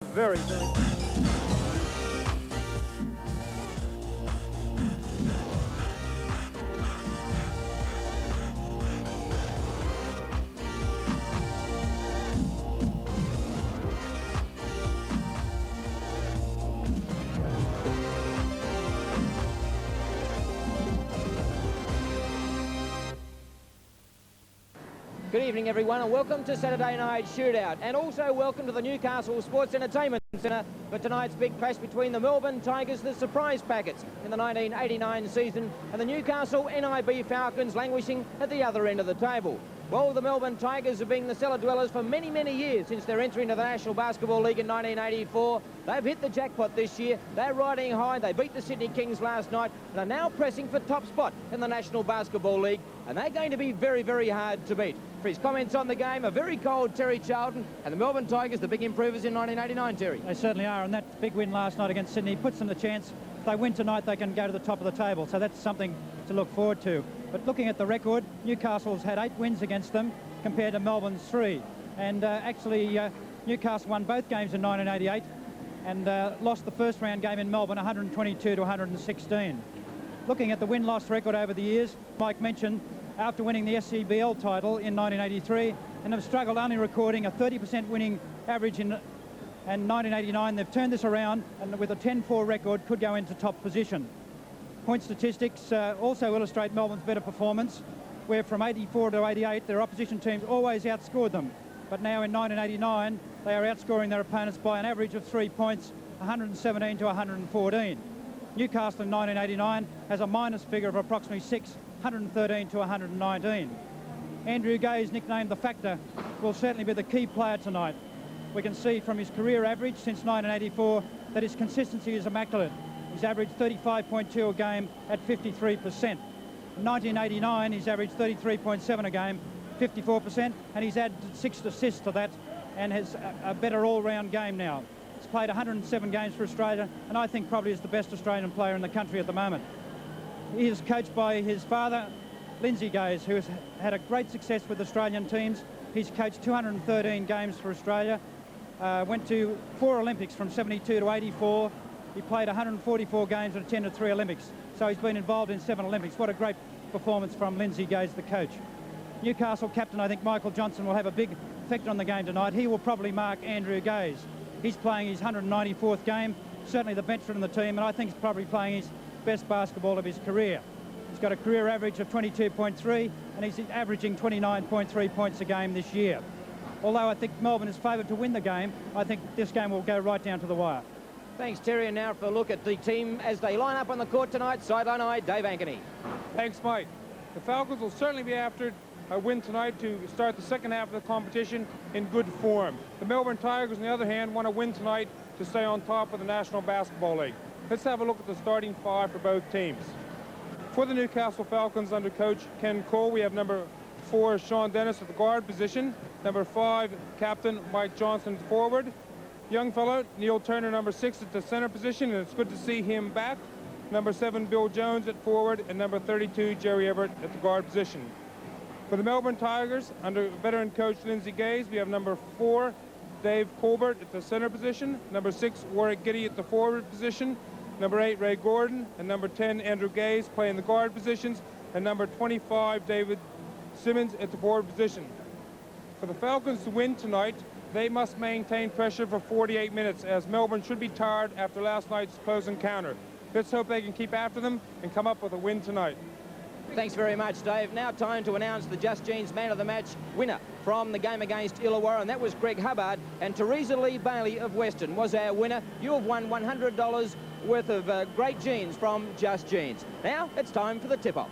Very, very. Good evening, everyone, and welcome to Saturday Night Shootout, and also welcome to the Newcastle Sports Entertainment Centre for tonight's big clash between the Melbourne Tigers, the surprise packets in the 1989 season, and the Newcastle NIB Falcons languishing at the other end of the table. Well, the Melbourne Tigers have been the cellar dwellers for many, many years since their entry into the National Basketball League in 1984. They've hit the jackpot this year. They're riding high. They beat the Sydney Kings last night and are now pressing for top spot in the National Basketball League, and they're going to be very, very hard to beat. For his comments on the game, a very cold Terry Charlton, and the Melbourne Tigers, the big improvers in 1989, Terry. They certainly are, and that big win last night against Sydney puts them the chance. If they win tonight, they can go to the top of the table, so that's something to look forward to. But looking at the record, Newcastle's had 8 wins against them compared to Melbourne's 3. And actually, Newcastle won both games in 1988 and lost the first round game in Melbourne 122 to 116. Looking at the win-loss record over the years, Mike mentioned after winning the SCBL title in 1983 and have struggled only recording a 30% winning average in 1989. They've turned this around and with a 10-4 record could go into top position. Point statistics also illustrate Melbourne's better performance, where from 84 to 88 their opposition teams always outscored them. But now in 1989 they are outscoring their opponents by an average of 3 points, 117 to 114. Newcastle in 1989 has a minus figure of approximately 6, 113 to 119. Andrew Gaze, nicknamed the Factor, will certainly be the key player tonight. We can see from his career average since 1984 that his consistency is immaculate. He's averaged 35.2 a game at 53%. In 1989, he's averaged 33.7 a game, 54%, and he's added 6 assists to that and has a better all-round game now. He's played 107 games for Australia, and I think probably is the best Australian player in the country at the moment. He is coached by his father, Lindsay Gaze, who has had a great success with Australian teams. He's coached 213 games for Australia, went to 4 Olympics from 72 to 84. He played 144 games and attended 3 Olympics, so he's been involved in 7 Olympics. What a great performance from Lindsay Gaze, the coach. Newcastle captain, I think Michael Johnson, will have a big effect on the game tonight. He will probably mark Andrew Gaze. He's playing his 194th game, certainly the veteran in the team, and I think he's probably playing his best basketball of his career. He's got a career average of 22.3 and he's averaging 29.3 points a game this year. Although I think Melbourne is favoured to win the game, I think this game will go right down to the wire. Thanks, Terry. And now for a look at the team as they line up on the court tonight. Sideline eye, Dave Ankeny. Thanks, Mike. The Falcons will certainly be after a win tonight to start the second half of the competition in good form. The Melbourne Tigers, on the other hand, want to win tonight to stay on top of the National Basketball League. Let's have a look at the starting 5 for both teams. For the Newcastle Falcons under coach Ken Cole, we have number 4, Sean Dennis at the guard position. Number 5, captain Mike Johnson forward. Young fellow Neil Turner, number 6 at the center position, and it's good to see him back. Number 7, Bill Jones at forward, and number 32, Jerry Everett at the guard position. For the Melbourne Tigers, under veteran coach Lindsay Gaze, we have number 4, Dave Colbert at the center position. Number 6, Warwick Giddy at the forward position. Number 8, Ray Gordon, and number 10, Andrew Gaze, playing the guard positions, and number 25, David Simmons at the forward position. For the Falcons to win tonight, they must maintain pressure for 48 minutes, as Melbourne should be tired after last night's close encounter. Let's hope they can keep after them and come up with a win tonight. Thanks very much, Dave. Now time to announce the Just Jeans Man of the Match winner from the game against Illawarra, and that was Greg Hubbard. And Teresa Lee Bailey of Western was our winner. You have won $100 worth of great jeans from Just Jeans. Now it's time for the tip-off.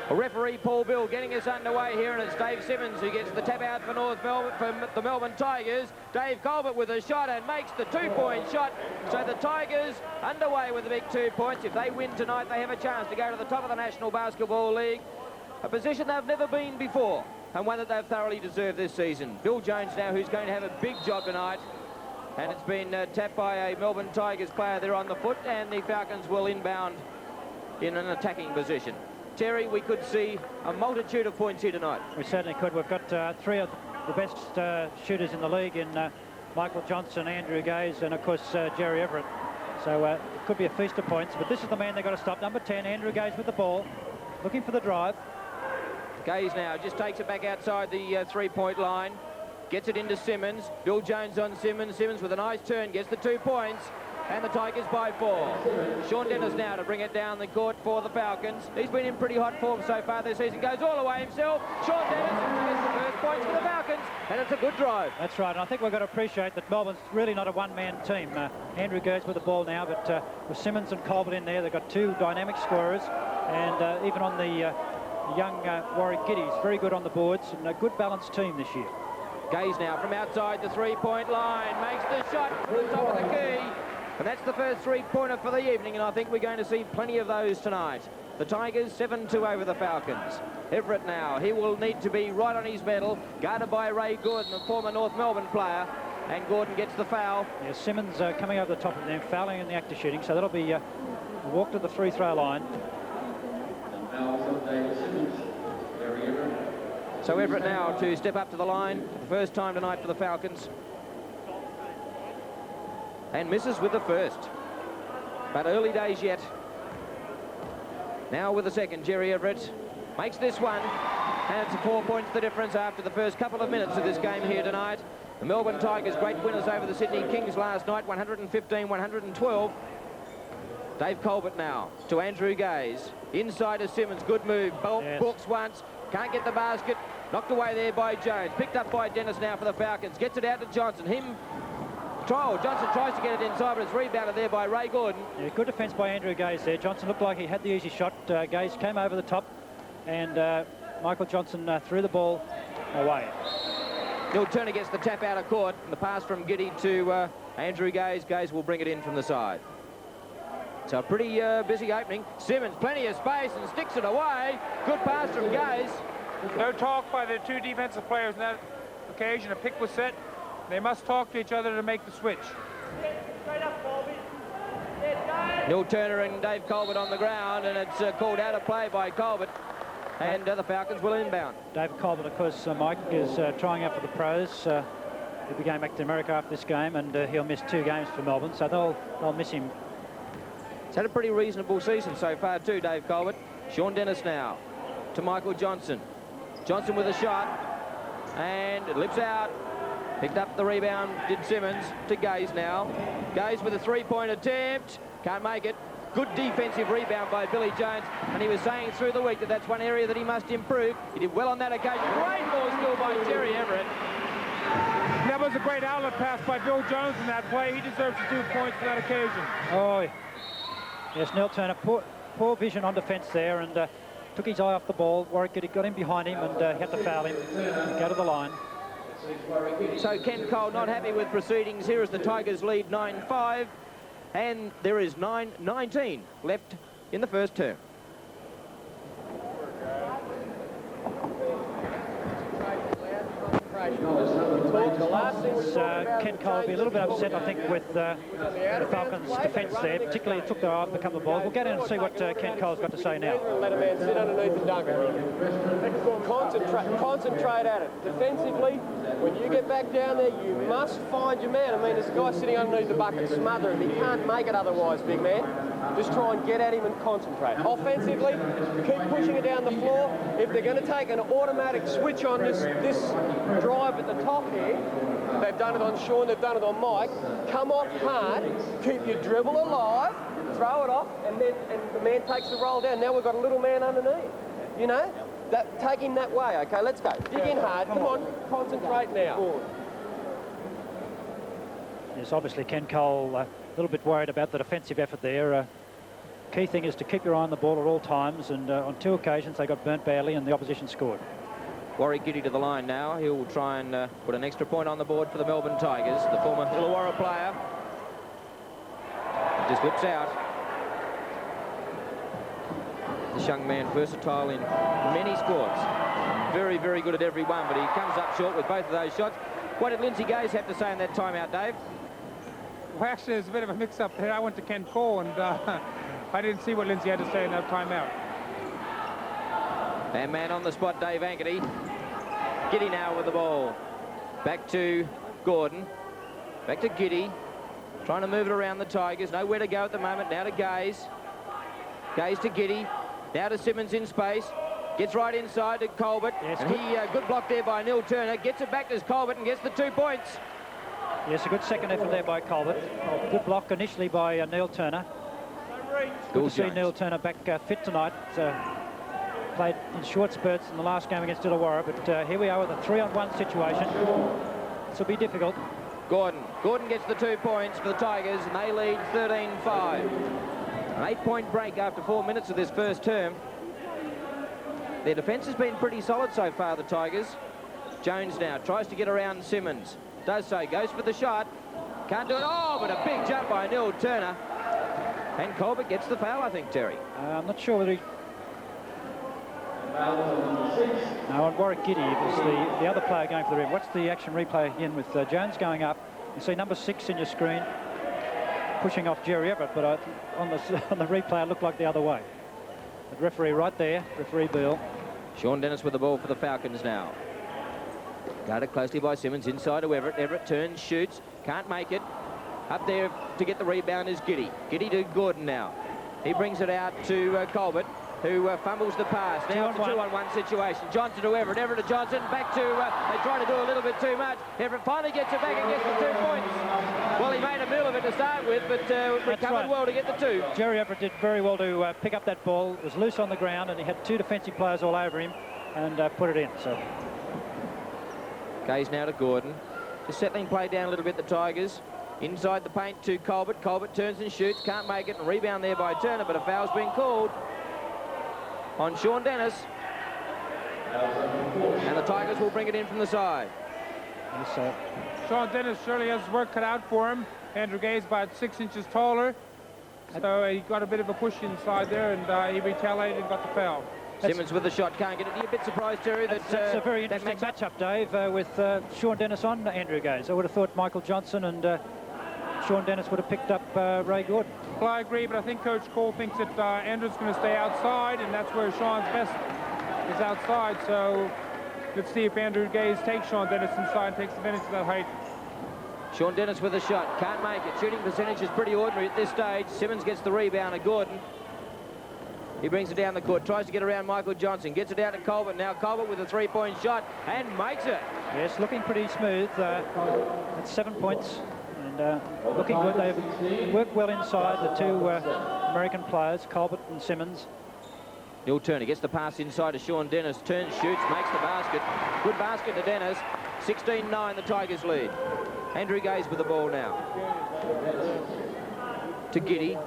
Referee Paul Bill getting us underway here, and it's Dave Simmons who gets the tap out for North Melbourne, for the Melbourne Tigers. Dave Colbert with a shot and makes the 2-point shot. So the Tigers underway with the big 2 points. If they win tonight, they have a chance to go to the top of the National Basketball League, a position they've never been before, and one that they've thoroughly deserved this season. Bill Jones now, who's going to have a big job tonight, and it's been tapped by a Melbourne Tigers player there on the foot, and the Falcons will inbound in an attacking position. Terry, we could see a multitude of points here tonight. We certainly could. We've got 3 of the best shooters in the league in Michael Johnson, Andrew Gaze, and of course Jerry Everett. So it could be a feast of points, but this is the man they've got to stop. Number 10, Andrew Gaze with the ball, looking for the drive. Gaze now just takes it back outside the three-point line, gets it into Simmons. Bill Jones on Simmons. Simmons with a nice turn, gets the 2 points, and the Tigers by 4. Sean Dennis now to bring it down the court for the Falcons. He's been in pretty hot form so far this season. Goes all the way himself. Sean Dennis gets the first points for the Falcons, and it's a good drive. That's right, and I think we've got to appreciate that Melbourne's really not a one-man team. Andrew Gaze with the ball now, but with Simmons and Colbert in there, they've got 2 dynamic scorers, and even on the young Warwick Giddies, very good on the boards, and a good balanced team this year. Gaze now from outside the three-point line, makes the shot from the top of the key. And that's the first three-pointer for the evening, and I think we're going to see plenty of those tonight. The Tigers 7-2 over the Falcons. Everett now, he will need to be right on his medal, guarded by Ray Gordon, a former North Melbourne player, and Gordon gets the foul. Yeah, Simmons coming over the top of them, fouling in the act of shooting, so that'll be a walk to the free-throw line. So Everett now to step up to the line for the first time tonight for the Falcons. And misses with the first. But early days yet. Now with the second, Jerry Everett makes this one. And it's 4 points the difference after the first couple of minutes of this game here tonight. The Melbourne Tigers, great winners over the Sydney Kings last night, 115-112. Dave Colbert now to Andrew Gaze. Inside to Simmons, good move. Yes. Books once, can't get the basket. Knocked away there by Jones. Picked up by Dennis now for the Falcons. Gets it out to Johnson. Johnson tries to get it inside, but it's rebounded there by Ray Gordon. Yeah, good defence by Andrew Gaze there. Johnson looked like he had the easy shot. Gaze came over the top, and Michael Johnson threw the ball away. Neil Turner gets the tap out of court, and the pass from Giddy to Andrew Gaze. Gaze will bring it in from the side. So a pretty busy opening. Simmons, plenty of space, and sticks it away. Good pass from Gaze. No talk by the 2 defensive players on that occasion. A pick was set. They must talk to each other to make the switch. Neil Turner and Dave Colbert on the ground, and it's called out of play by Colbert, and the Falcons will inbound. David Colbert, of course, Mike, is trying out for the pros. He'll be going back to America after this game, and he'll miss 2 games for Melbourne, so they'll miss him. He's had a pretty reasonable season so far too, Dave Colbert. Sean Dennis now to Michael Johnson. Johnson with a shot, and it lips out. Picked up the rebound, did Simmons, to Gaze now. Gaze with a 3-point attempt, can't make it. Good defensive rebound by Billy Jones, and he was saying through the week that that's one area that he must improve. He did well on that occasion. Great ball still by Jerry Everett. That was a great outlet pass by Bill Jones in that play. He deserves the 2 points for that occasion. Oh, yes, Neil Turner, poor vision on defence there, and took his eye off the ball. Warwick got him behind him, and he had to foul him and go to the line. So Ken Cole not happy with proceedings here as the Tigers lead 9-5, and there is 9-19 left in the first term. Ken Cole will be a little bit upset, I think, with the Falcons' defence there, particularly it took their eye off the couple of balls. We'll get in and see what Ken Cole's got to say now. Let a man sit underneath the dunk. Concentrate at it. Defensively, when you get back down there, you must find your man. I mean, there's a guy sitting underneath the bucket, smother him. He can't make it otherwise, big man. Just try and get at him and concentrate. Offensively, keep pushing it down the floor. If they're going to take an automatic switch on this drive at the top here, they've done it on Sean, they've done it on Mike. Come off hard, keep your dribble alive, throw it off, and the man takes the roll down. Now we've got a little man underneath. You know, take him that way. Okay, let's go. Dig in hard. Come on, concentrate now. Yes, obviously Ken Cole a little bit worried about the defensive effort there. Key thing is to keep your eye on the ball at all times, and on 2 occasions they got burnt badly and the opposition scored. Warwick Giddy to the line now. He'll try and put an extra point on the board for the Melbourne Tigers, the former Illawarra player. Just whips out. This young man, versatile in many sports. Very, very good at every one, but he comes up short with both of those shots. What did Lindsay Gaze have to say in that timeout, Dave? Well, actually, there's a bit of a mix-up there. I went to Ken Cole, and I didn't see what Lindsay had to say in that timeout. And man on the spot, Dave Ankerty. Giddy now with the ball. Back to Gordon. Back to Giddy. Trying to move it around the Tigers. Nowhere to go at the moment. Now to Gaze. Gaze to Giddy. Now to Simmons in space. Gets right inside to Colbert. Yes, and good block there by Neil Turner. Gets it back to Colbert and gets the 2 points. Yes, a good second effort there by Colbert. Good block initially by Neil Turner. Good to see Neil Turner back fit tonight. Played in short spurts in the last game against Illawarra, but here we are with a 3-on-1 situation. This will be difficult. Gordon gets the 2 points for the Tigers, and they lead 13-5. An 8-point break after 4 minutes of this first term. Their defence has been pretty solid so far, the Tigers. Jones now tries to get around Simmons. Does so, goes for the shot. Can't do it. Oh, but a big jump by Neil Turner. And Colbert gets the foul, I think, Terry. I'm not sure whether he... No, on Warwick Giddy, it was the other player going for the rim. Watch the action replay again with Jones going up. You see number 6 in your screen pushing off Jerry Everett, but on the replay it looked like the other way. The referee right there, referee Beale. Sean Dennis with the ball for the Falcons now. Guarded closely by Simmons, inside to Everett. Everett turns, shoots, can't make it. Up there to get the rebound is Giddy. Giddy to Gordon now. He brings it out to Colbert, who fumbles the pass. Now it's a 2-on-1 situation. Johnson to Everett, Everett to Johnson, back to, they try to do a little bit too much. Everett finally gets it back and gets the 2 points. Well, he made a meal of it to start with, but recovered well to get the 2. Jerry Everett did very well to pick up that ball. It was loose on the ground, and he had 2 defensive players all over him, and put it in. So, Gaze now to Gordon. Just settling play down a little bit, the Tigers. Inside the paint to Colbert. Colbert turns and shoots, can't make it, and rebound there by Turner, but a foul's been called on Sean Dennis. And the Tigers will bring it in from the side. yes, Sean Dennis surely has his work cut out for him. Andrew Gaze about 6 inches taller. So he got a bit of a push inside there, and he retaliated and got the foul. Simmons with the shot, can't get it. You're a bit surprised, Terry, that that's a very interesting matchup, Dave, with Sean Dennis on Andrew Gaze. I would have thought Michael Johnson and Sean Dennis would have picked up Ray Gordon. Well, I agree, but I think Coach Cole thinks that Andrew's going to stay outside, and that's where Sean's best is outside. So let's see if Andrew Gaze takes Sean Dennis inside and takes advantage of that height. Sean Dennis with a shot, can't make it. Shooting percentage is pretty ordinary at this stage. Simmons gets the rebound to Gordon. He brings it down the court, tries to get around Michael Johnson, gets it out to Colbert. Now Colbert with a 3-point shot and makes it. Yes, looking pretty smooth. It's 7 points. And looking good. They've worked well inside, the 2 American players, Colbert and Simmons. Neil Turner gets the pass inside to Sean Dennis, turns, shoots, makes the basket. Good basket to Dennis. 16-9, the Tigers lead. Andrew Gaze with the ball now. To Giddy,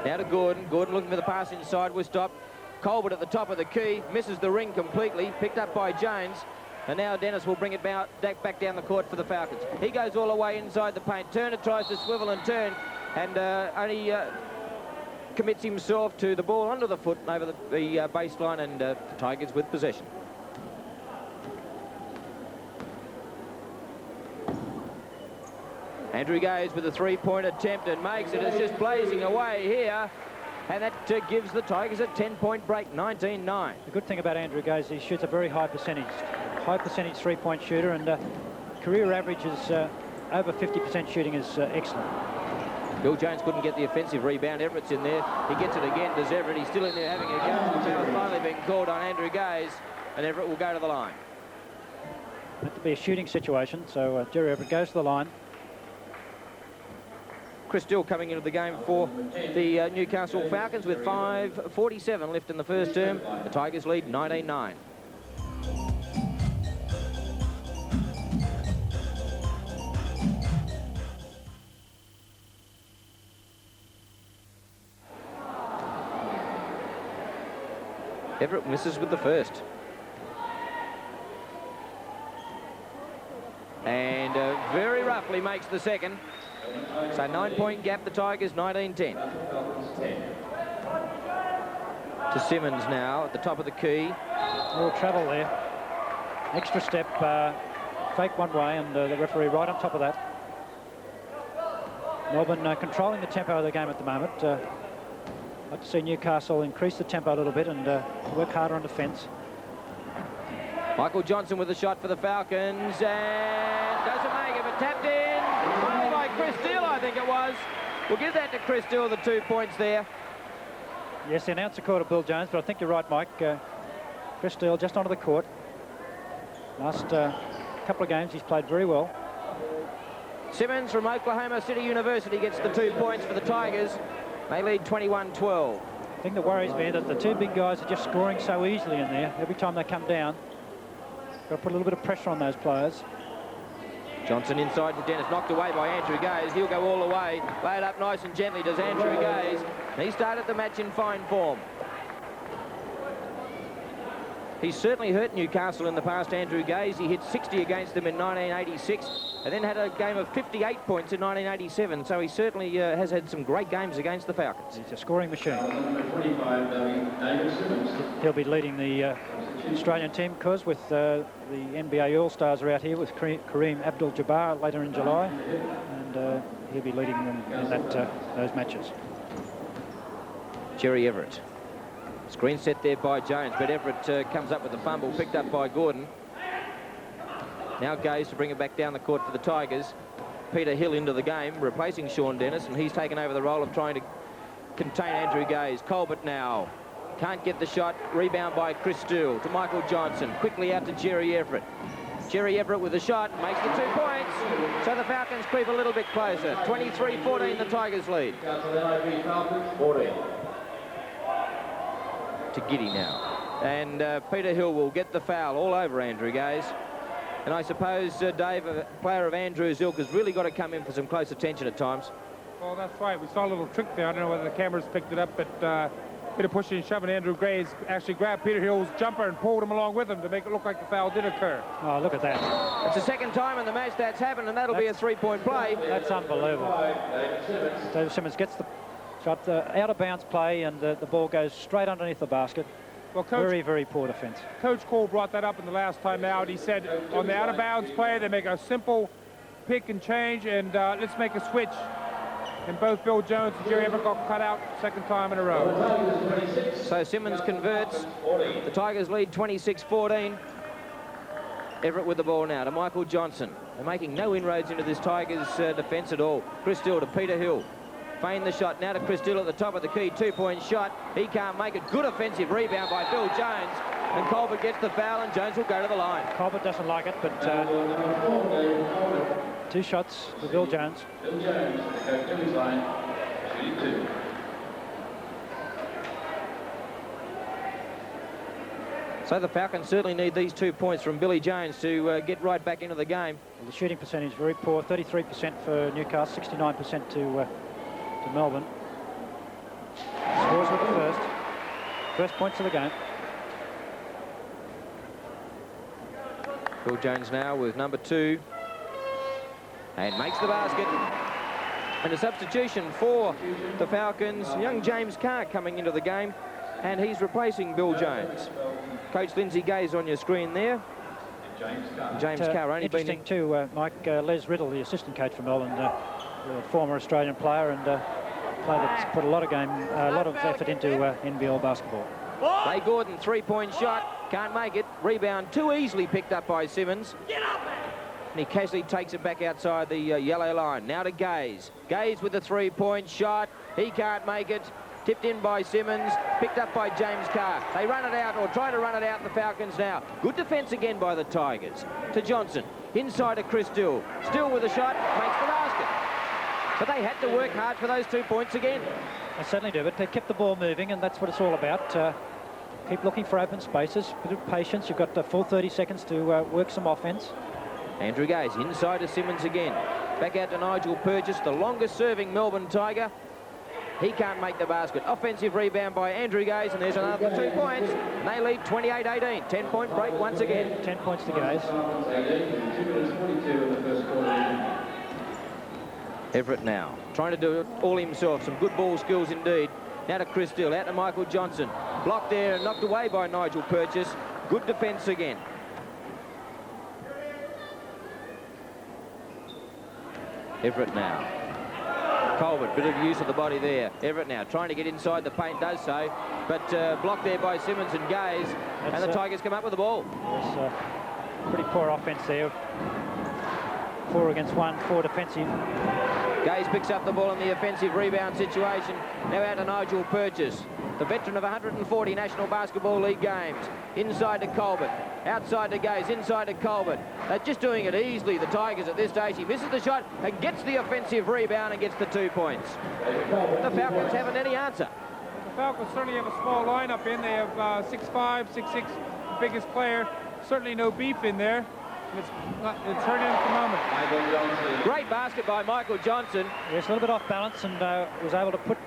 now to Gordon. Gordon looking for the pass inside, was stopped. Colbert at the top of the key, misses the ring completely, picked up by Jones. And now Dennis will bring it back down the court for the Falcons. He goes all the way inside the paint. Turner tries to swivel and turn, and only commits himself to the ball under the foot over the baseline, and the Tigers with possession. Andrew Gaze with a 3-point attempt and makes it. It's just blazing away here. And that gives the Tigers a 10-point break, 19-9. The good thing about Andrew Gaze, he shoots a very high percentage 3-point shooter, and career average is over 50% shooting is excellent. Bill Jones couldn't get the offensive rebound. Everett's in there. He gets it again. Does Everett? He's still in there having a go. The foul has finally been called on Andrew Gaze, and Everett will go to the line. Meant to be a shooting situation, so Jerry Everett goes to the line. Chris Dill coming into the game for the Newcastle Falcons with 5:47 left in the first term. The Tigers lead 19-9. Everett misses with the first. And very roughly makes the second. So 9-point gap, the Tigers 19-10. To Simmons now at the top of the key. A little travel there. Extra step, fake one way, and the referee right on top of that. Melbourne controlling the tempo of the game at the moment. I'd like to see Newcastle increase the tempo a little bit and work harder on defence. Michael Johnson with a shot for the Falcons, and doesn't make it, but tapped in. Finally by Chris Steele, I think it was. We'll give that to Chris Steele, the 2 points there. Yes, the announcer called it Bill Jones, but I think you're right, Mike. Chris Steele just onto the court. Last couple of games, he's played very well. Simmons from Oklahoma City University gets the 2 points for the Tigers. They lead 21-12. I think the worries me that the two big guys are just scoring so easily in there. Every time they come down, got to put a little bit of pressure on those players. Johnson inside to Dennis, knocked away by Andrew Gaze. He'll go all the way. Lay it up nice and gently does Andrew Gaze. He started the match in fine form. He's certainly hurt Newcastle in the past, Andrew Gaze. He hit 60 against them in 1986 and then had a game of 58 points in 1987. So he certainly has had some great games against the Falcons. He's a scoring machine. He'll be leading the Australian team, because with the NBA All-Stars are out here with Kareem Abdul-Jabbar later in July, and he'll be leading them in those matches. Jerry Everett. Screen set there by Jones, but Everett comes up with a fumble, picked up by Gordon. Now Gaze to bring it back down the court for the Tigers. Peter Hill into the game, replacing Sean Dennis, and he's taken over the role of trying to contain Andrew Gaze. Colbert now. Can't get the shot. Rebound by Chris Steele to Michael Johnson. Quickly out to Jerry Everett. Jerry Everett with a shot, makes the 2 points. So the Falcons creep a little bit closer. 23-14, the Tigers lead. 14. To Giddy now. And Peter Hill will get the foul all over Andrew Gaze. And I suppose, Dave, a player of Andrew's ilk has really got to come in for some close attention at times. Well, that's right. We saw a little trick there. I don't know whether the cameras picked it up, but bit of pushing and shoving. Andrew Gaze actually grabbed Peter Hill's jumper and pulled him along with him to make it look like the foul did occur. Oh, look at that. It's the second time in the match that's happened, and that'll be a three-point play. That's unbelievable. David Simmons gets the shot, out-of-bounds play, and the ball goes straight underneath the basket. Well, Coach, very, very poor defense. Coach Cole brought that up in the last time out. He said on the out-of-bounds play, they make a simple pick and change, and let's make a switch. And both Bill Jones and Jerry Everett got cut out second time in a row. So Simmons converts. The Tigers lead 26-14. Everett with the ball now to Michael Johnson. They're making no inroads into this Tigers defence at all. Chris Steele to Peter Hill. Feign the shot now to Chris Steele at the top of the key. 2-point shot. He can't make it. Good offensive rebound by Bill Jones. And Colbert gets the foul, and Jones will go to the line. Colbert doesn't like it, but 2 shots for Bill Jones. Bill Jones, the coach of his line, shooting 2. So the Falcons certainly need these 2 points from Billy Jones to get right back into the game. Well, the shooting percentage very poor. 33% for Newcastle, 69% to Melbourne. Scores with the first points of the game. Bill Jones now with number 2. And makes the basket. And a substitution for the Falcons. Young James Carr coming into the game. And he's replacing Bill Jones. Coach Lindsay Gaze on your screen there. James Carr only been interesting too, Mike. Les Riddle, the assistant coach for Melbourne, the former Australian player, and player that's put a lot of effort into NBL basketball. Ray Gordon, 3-point shot. Can't make it. Rebound too easily picked up by Simmons. And he casually takes it back outside the yellow line. Now to Gaze. Gaze with the 3-point shot. He can't make it. Tipped in by Simmons. Picked up by James Carr. They run it out, or try to run it out, the Falcons now. Good defence again by the Tigers. To Johnson. Inside to Chris Steele. Steele with a shot. Makes the basket. But they had to work hard for those 2 points again. They certainly do, but they kept the ball moving, and that's what it's all about. Keep looking for open spaces. A bit of patience. You've got the full 30 seconds to work some offence. Andrew Gaze inside to Simmons again. Back out to Nigel Purchase, the longest serving Melbourne Tiger. He can't make the basket. Offensive rebound by Andrew Gaze, and there's another 2 points. And they lead 28-18. 10-point break once again. 10 points to Gaze. 2 minutes 42 in the first quarter. Everett now, trying to do it all himself. Some good ball skills indeed. Now to Chris Steele, out to Michael Johnson. Blocked there and knocked away by Nigel Purchase. Good defence again. Everett now. Colbert, bit of use of the body there. Everett now trying to get inside the paint, does so, but blocked there by Simmons and Gaze, and the Tigers come up with the ball. Pretty poor offence there. 4 against 1, 4 defensive. Gaze picks up the ball in the offensive rebound situation. Now out to Nigel Purchase, the veteran of 140 National Basketball League games. Inside to Colbert, outside to Gaze, inside to Colbert. They're just doing it easily, the Tigers at this stage. He misses the shot and gets the offensive rebound and gets the 2 points. The Falcons haven't any answer. The Falcons certainly have a small lineup in. They have 6'5", 6'6", biggest player. Certainly no beef in there. It's hurting at the moment. Great basket by Michael Johnson. Yes, a little bit off balance and was able to put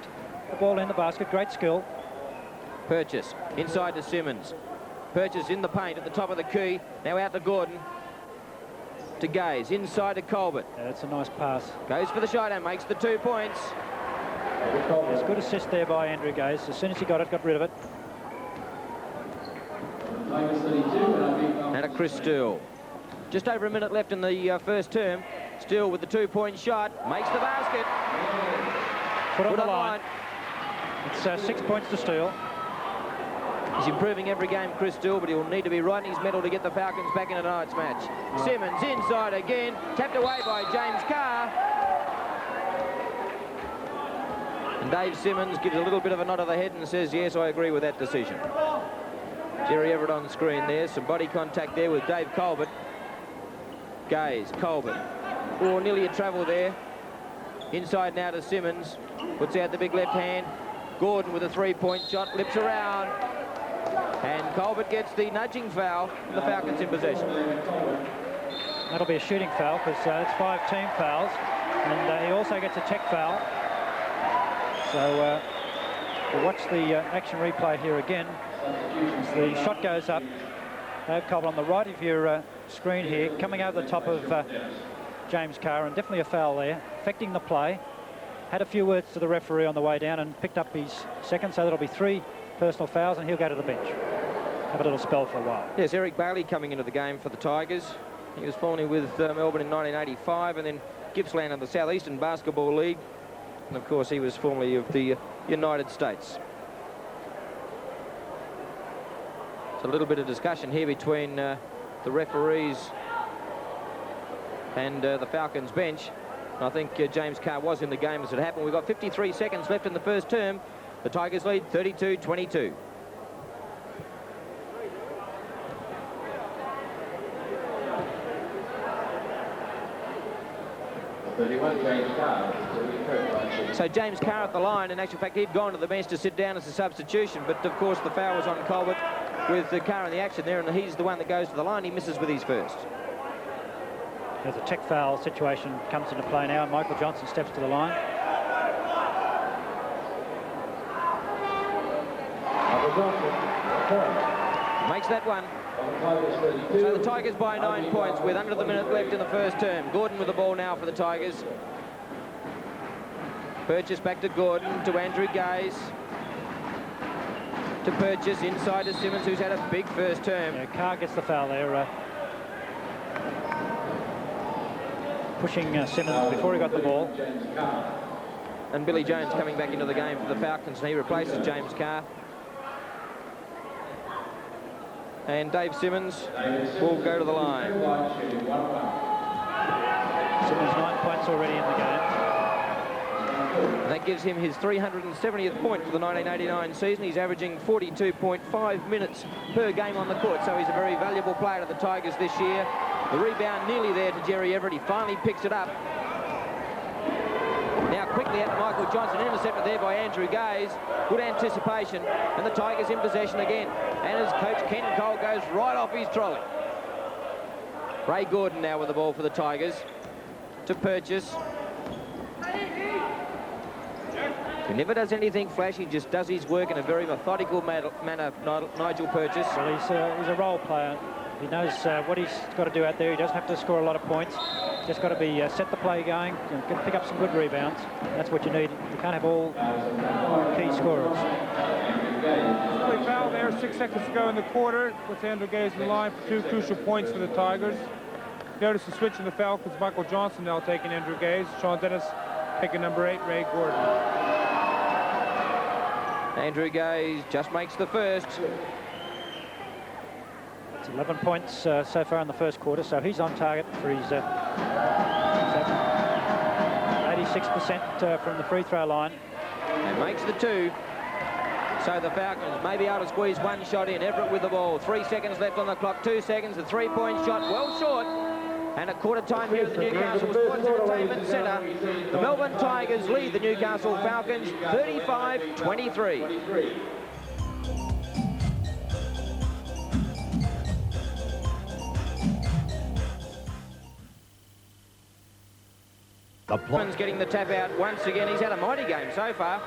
the ball in the basket. Great skill. Purchase inside to Simmons. Purchase in the paint at the top of the key. Now out to Gordon. To Gaze, inside to Colbert. Yeah, that's a nice pass. Goes for the shot and makes the 2 points. Yes, good assist there by Andrew Gaze. As soon as he got it, got rid of it. And a Chris Steele. Just over a minute left in the first term. Steele with the 2-point shot. Makes the basket. Put on the line. It's 6 points to Steele. He's improving every game, Chris Steele, but he'll need to be right in his mettle to get the Falcons back into tonight's match. Simmons inside again. Tapped away by James Carr. And Dave Simmons gives a little bit of a nod of the head and says, yes, I agree with that decision. Jerry Everett on the screen there. Some body contact there with Dave Colbert. Gaze, Colbert. Oh, nearly a travel there. Inside now to Simmons. Puts out the big left hand. Gordon with a 3-point shot. Lips around. And Colbert gets the nudging foul. The Falcons in possession. That'll be a shooting foul because it's 5 team fouls. And he also gets a tech foul. So we'll watch the action replay here again. The shot goes up. Dave Colbert on the right of your screen here, coming over the top of James Carr, and definitely a foul there, affecting the play. Had a few words to the referee on the way down and picked up his second, so that'll be 3 personal fouls and he'll go to the bench. Have a little spell for a while. Yes, Eric Bailey coming into the game for the Tigers. He was formerly with Melbourne in 1985 and then Gippsland in the Southeastern Basketball League. And of course he was formerly of the United States. So a little bit of discussion here between the referees and the Falcons bench. And I think James Carr was in the game as it happened. We've got 53 seconds left in the first term. The Tigers lead 32-22. So James Carr at the line. In actual fact, he'd gone to the bench to sit down as a substitution, but of course the foul was on Colbert with the Carr in the action there, and he's the one that goes to the line. He misses with his first. There's a tech foul situation comes into play now, and Michael Johnson steps to the line. Makes that one. So the Tigers by 9 points with under the minute left in the first term. Gordon with the ball now for the Tigers. Purchase back to Gordon, to Andrew Gaze. To Purchase, inside to Simmons, who's had a big first term. Yeah, Carr gets the foul there. Pushing Simmons before he got the ball. And Billy Jones coming back into the game for the Falcons, and he replaces James Carr. And Dave Simmons will go to the line. Simmons 9 points already in the game. And that gives him his 370th point for the 1989 season. He's averaging 42.5 minutes per game on the court, so he's a very valuable player to the Tigers this year. The rebound nearly there to Jerry Everett. He finally picks it up. Now quickly out to Michael Johnson, intercepted there by Andrew Gaze. Good anticipation, and the Tigers in possession again. And as coach Ken Cole goes right off his trolley. Ray Gordon now with the ball for the Tigers. To Purchase. He never does anything flashy, just does his work in a very methodical manner, Nigel Purchase. Well, he's a role player. He knows what he's got to do out there. He doesn't have to score a lot of points. Just got to be set the play going, pick up some good rebounds. That's what you need. You can't have all key scorers. Early foul there, 6 seconds to go in the quarter. Puts Andrew Gaze in the line for 2 crucial points for the Tigers. Notice the switch in the Falcons. Michael Johnson now taking Andrew Gaze. Sean Dennis picking number 8, Ray Gordon. Andrew Gaze just makes the first. It's 11 points so far in the first quarter, so he's on target for his 56% from the free throw line. And makes the 2. So the Falcons may be able to squeeze one shot in. Everett with the ball. 3 seconds left on the clock. 2 seconds. A 3-point shot. Well short. And at quarter time here at the Newcastle Sports Entertainment Centre, the Melbourne Tigers lead the Newcastle Falcons 35-23. Man's getting the tap out once again. He's had a mighty game so far.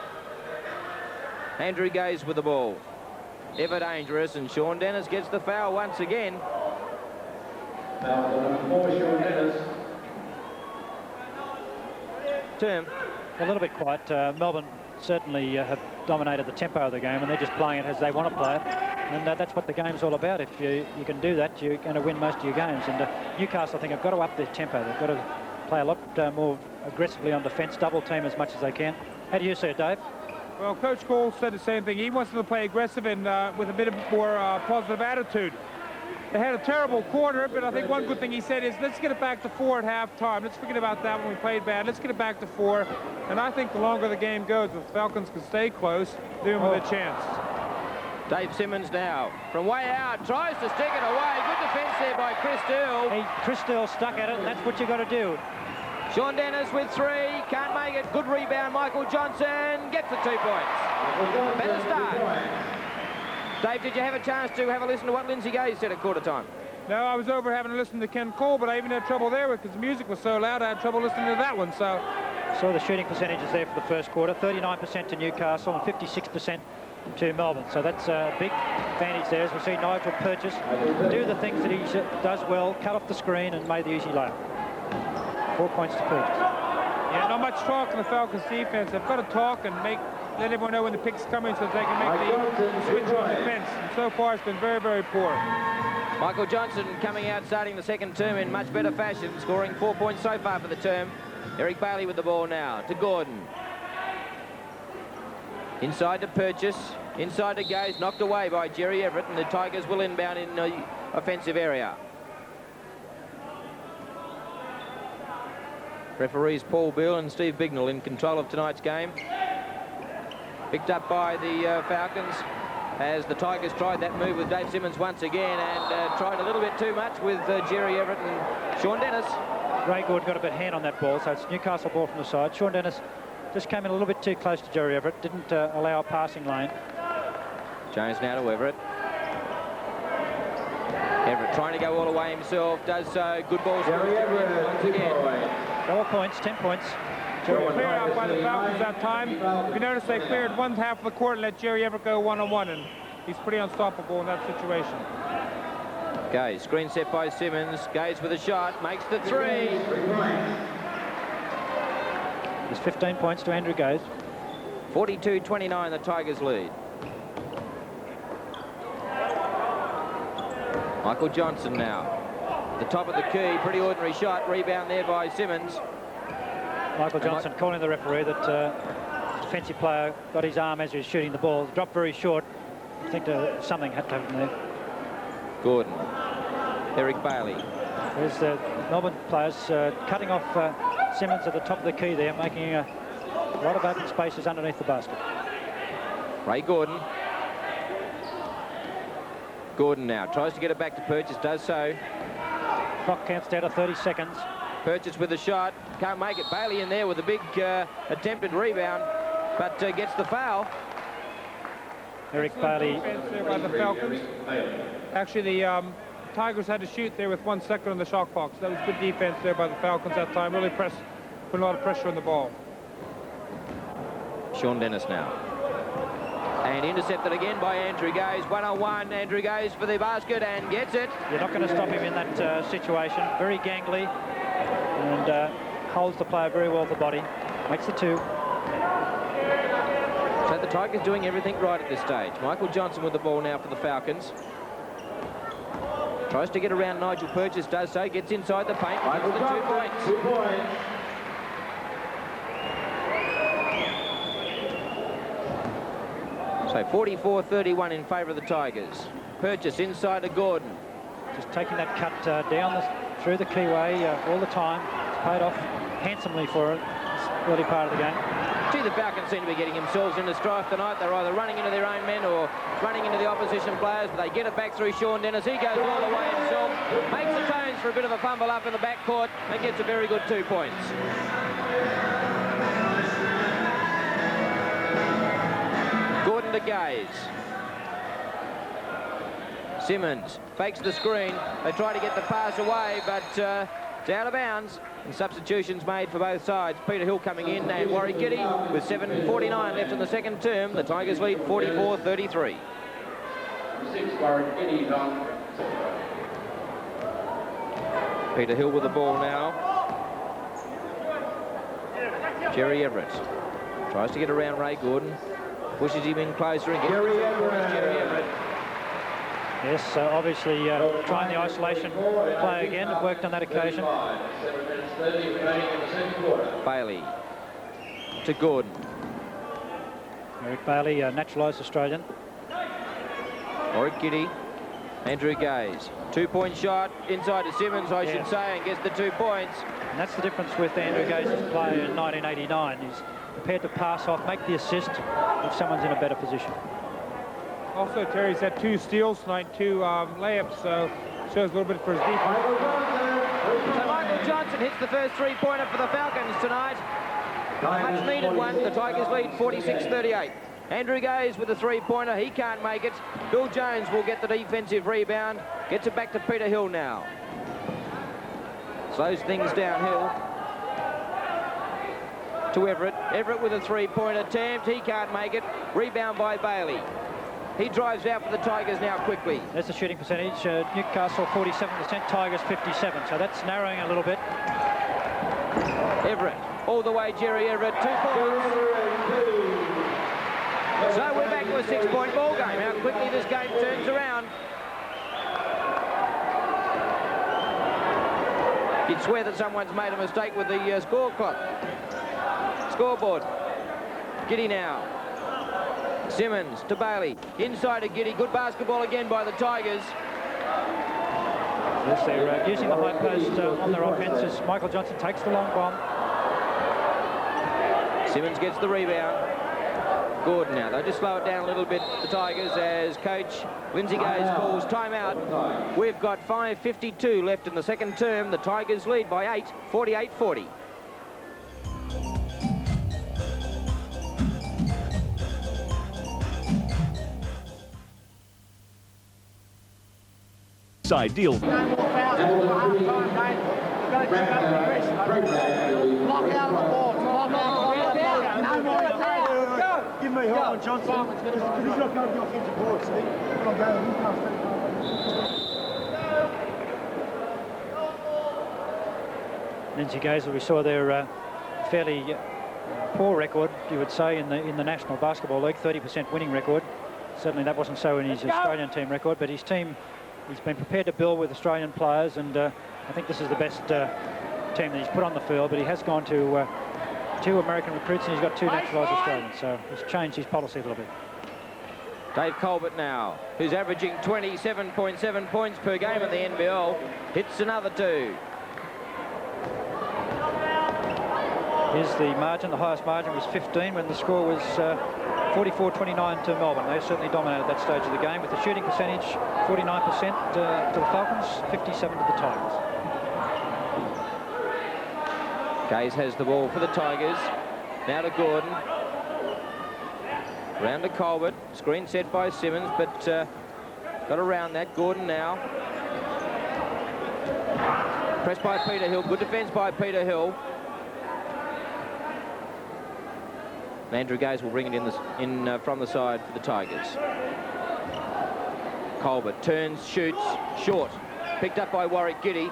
Andrew Gaze with the ball. Ever dangerous, and Sean Dennis gets the foul once again. Term. A little bit quiet. Melbourne certainly have dominated the tempo of the game, and they're just playing it as they want to play it. And that's what the game's all about. If you can do that, you're going to win most of your games. And Newcastle, I think, have got to up their tempo. They've got to play a lot more aggressively on defence, double team as much as they can. How do you see it, Dave? Well, Coach Cole said the same thing. He wants them to play aggressive and with a bit of more positive attitude. They had a terrible quarter, but I think one good thing he said is, let's get it back to 4 at halftime. Let's forget about that when we played bad. Let's get it back to 4. And I think the longer the game goes, if the Falcons can stay close, they're with a chance. Dave Simmons now from way out, tries to stick it away. Good defence there by Chris Dill. Chris Dill stuck at it, and that's what you got to do. Sean Dennis with 3, can't make it. Good rebound, Michael Johnson gets the 2 points. Better start. Dave, did you have a chance to have a listen to what Lindsay Gaze said at quarter time? No, I was over having to listen to Ken Cole, but I even had trouble there because the music was so loud. I had trouble listening to that one. So saw the shooting percentages there for the first quarter. 39% to Newcastle and 56% to Melbourne. So that's a big advantage there, as we see Nigel Purchase do the things that he does well, cut off the screen and made the easy layup. 4 points to Purchase. Yeah, not much talk in the Falcons defense. They've got to talk and let everyone know when the pick's coming so they can make the switch on defense. And so far, it's been very, very poor. Michael Johnson coming out, starting the second term in much better fashion, scoring 4 points so far for the term. Eric Bailey with the ball now to Gordon. Inside to Purchase, inside to Gaze, knocked away by Jerry Everett, and the Tigers will inbound in the offensive area. Referees Paul Beale and Steve Bignell in control of tonight's game. Picked up by the Falcons as the Tigers tried that move with Dave Simmons once again and tried a little bit too much with Jerry Everett and Sean Dennis. Ray Gordon got a bit hand on that ball, so it's Newcastle ball from the side. Sean Dennis just came in a little bit too close to Jerry Everett, didn't allow a passing lane. Jones now to Everett. Everett trying to go all the way himself, does so. Good ball Jerry Everett once again. 4 points, 10 points. Cleared out by the Falcons that time. If you notice, they cleared one half of the court and let Jerry Everett go one-on-one, and he's pretty unstoppable in that situation. Gaze, screen set by Simmons. Gaze with a shot, makes the 3. There's 15 points to Andrew Gaze. 42-29, the Tigers lead. Michael Johnson now. The top of the key, pretty ordinary shot. Rebound there by Simmons. Michael Johnson calling the referee that the defensive player got his arm as he was shooting the ball. Dropped very short. I think something had to happen there. Gordon. Eric Bailey. There's the Melbourne players cutting off Simmons at the top of the key there, making a lot of open spaces underneath the basket. Ray Gordon. Gordon now tries to get it back to Purchase, does so. Clock counts down to 30 seconds. Purchase with a shot, can't make it. Bailey in there with a big attempted rebound, but gets the foul. Eric Bailey. Defense there by the Falcons. Actually, the Tigers had to shoot there with 1 second on the shot clock. So that was good defense there by the Falcons that time. Really put a lot of pressure on the ball. Sean Dennis now. And intercepted again by Andrew Gaze. 1-on-1, Andrew Gaze for the basket and gets it. You're not going to stop him in that situation. Very gangly and holds the player very well with the body. Makes the 2. So the Tigers doing everything right at this stage. Michael Johnson with the ball now for the Falcons. Tries to get around Nigel Purchase, does so, gets inside the paint, gets the 2 points. 2 points. So 44-31 in favour of the Tigers. Purchase inside to Gordon. Just taking that cut down through the keyway all the time. It's paid off handsomely for early part of the game. Gee, the Falcons seem to be getting themselves into strife tonight. They're either running into their own men or running into the opposition players, but they get it back through Sean Dennis. He goes all the way himself, makes the tones for a bit of a fumble up in the backcourt, and gets a very good 2 points. Gordon to Gaze. Simmons fakes the screen. They try to get the pass away, but it's out of bounds. And substitutions made for both sides. Peter Hill coming in and Warwick Giddy with 7:49 left in the second term. The Tigers lead 44-33. 6, Warwick Giddy on. Peter Hill with the ball now. Jerry Everett tries to get around Ray Gordon. Pushes him in closer and gets Jerry Everett. Yes, obviously trying the isolation play again. It worked on that occasion. 7 minutes 30 remaining in the second quarter. Bailey to Gordon. Eric Bailey, naturalised Australian. Warwick Giddy. Andrew Gaze. 2-point shot inside to Simmons, I should say, and gets the 2 points. And that's the difference with Andrew Gaze's play in 1989. He's prepared to pass off, make the assist if someone's in a better position. Also, Terry's had 2 steals tonight, 2 layups, so shows a little bit for his defense. So Michael Johnson hits the first 3-pointer for the Falcons tonight. A much needed one. The Tigers lead 46-38. Andrew Gaze with the 3-pointer. He can't make it. Bill Jones will get the defensive rebound. Gets it back to Peter Hill now. Slows things downhill to Everett. Everett with a 3-point attempt. He can't make it. Rebound by Bailey. He drives out for the Tigers now quickly. That's the shooting percentage. Newcastle 47%, Tigers 57. So that's narrowing a little bit. Everett, all the way Jerry Everett, 2 points. So we're back to a 6-point ball game. How quickly this game turns around. You'd swear that someone's made a mistake with the score clock. Scoreboard. Giddy now. Simmons to Bailey. Inside to Giddy. Good basketball again by the Tigers. Yes, they're using the high post on their offense as Michael Johnson takes the long bomb. Simmons gets the rebound. Gordon now. They'll just slow it down a little bit, the Tigers, as coach Lindsay Gaze calls timeout. We've got 5:52 left in the second term. The Tigers lead by 8, 48-40. Ideal. Lock out of the ball. No more. Give me Holland Johnson. Because he's not going to the offensive board, see? I'm going to Lindsay Gaze, we saw their fairly poor record, you would say, in the National Basketball League, 30% winning record. Certainly that wasn't so in his Australian team record, but his team, he's been prepared to build with Australian players, and I think this is the best team that he's put on the field, but he has gone to 2 American recruits and he's got 2 naturalised Australians, so he's changed his policy a little bit. Dave Colbert now, who's averaging 27.7 points per game in the NBL, hits another 2. Here's the margin. The highest margin was 15 when the score was 44-29 to Melbourne. They certainly dominated that stage of the game with the shooting percentage 49% to the Falcons, 57 to the Tigers. Gaze has the ball for the Tigers. Now to Gordon. Round to Colbert. Screen set by Simmons, but got around that. Gordon now. Pressed by Peter Hill. Good defence by Peter Hill. Andrew Gaze will bring it in from the side for the Tigers. Colbert turns, shoots, short. Picked up by Warwick Giddy.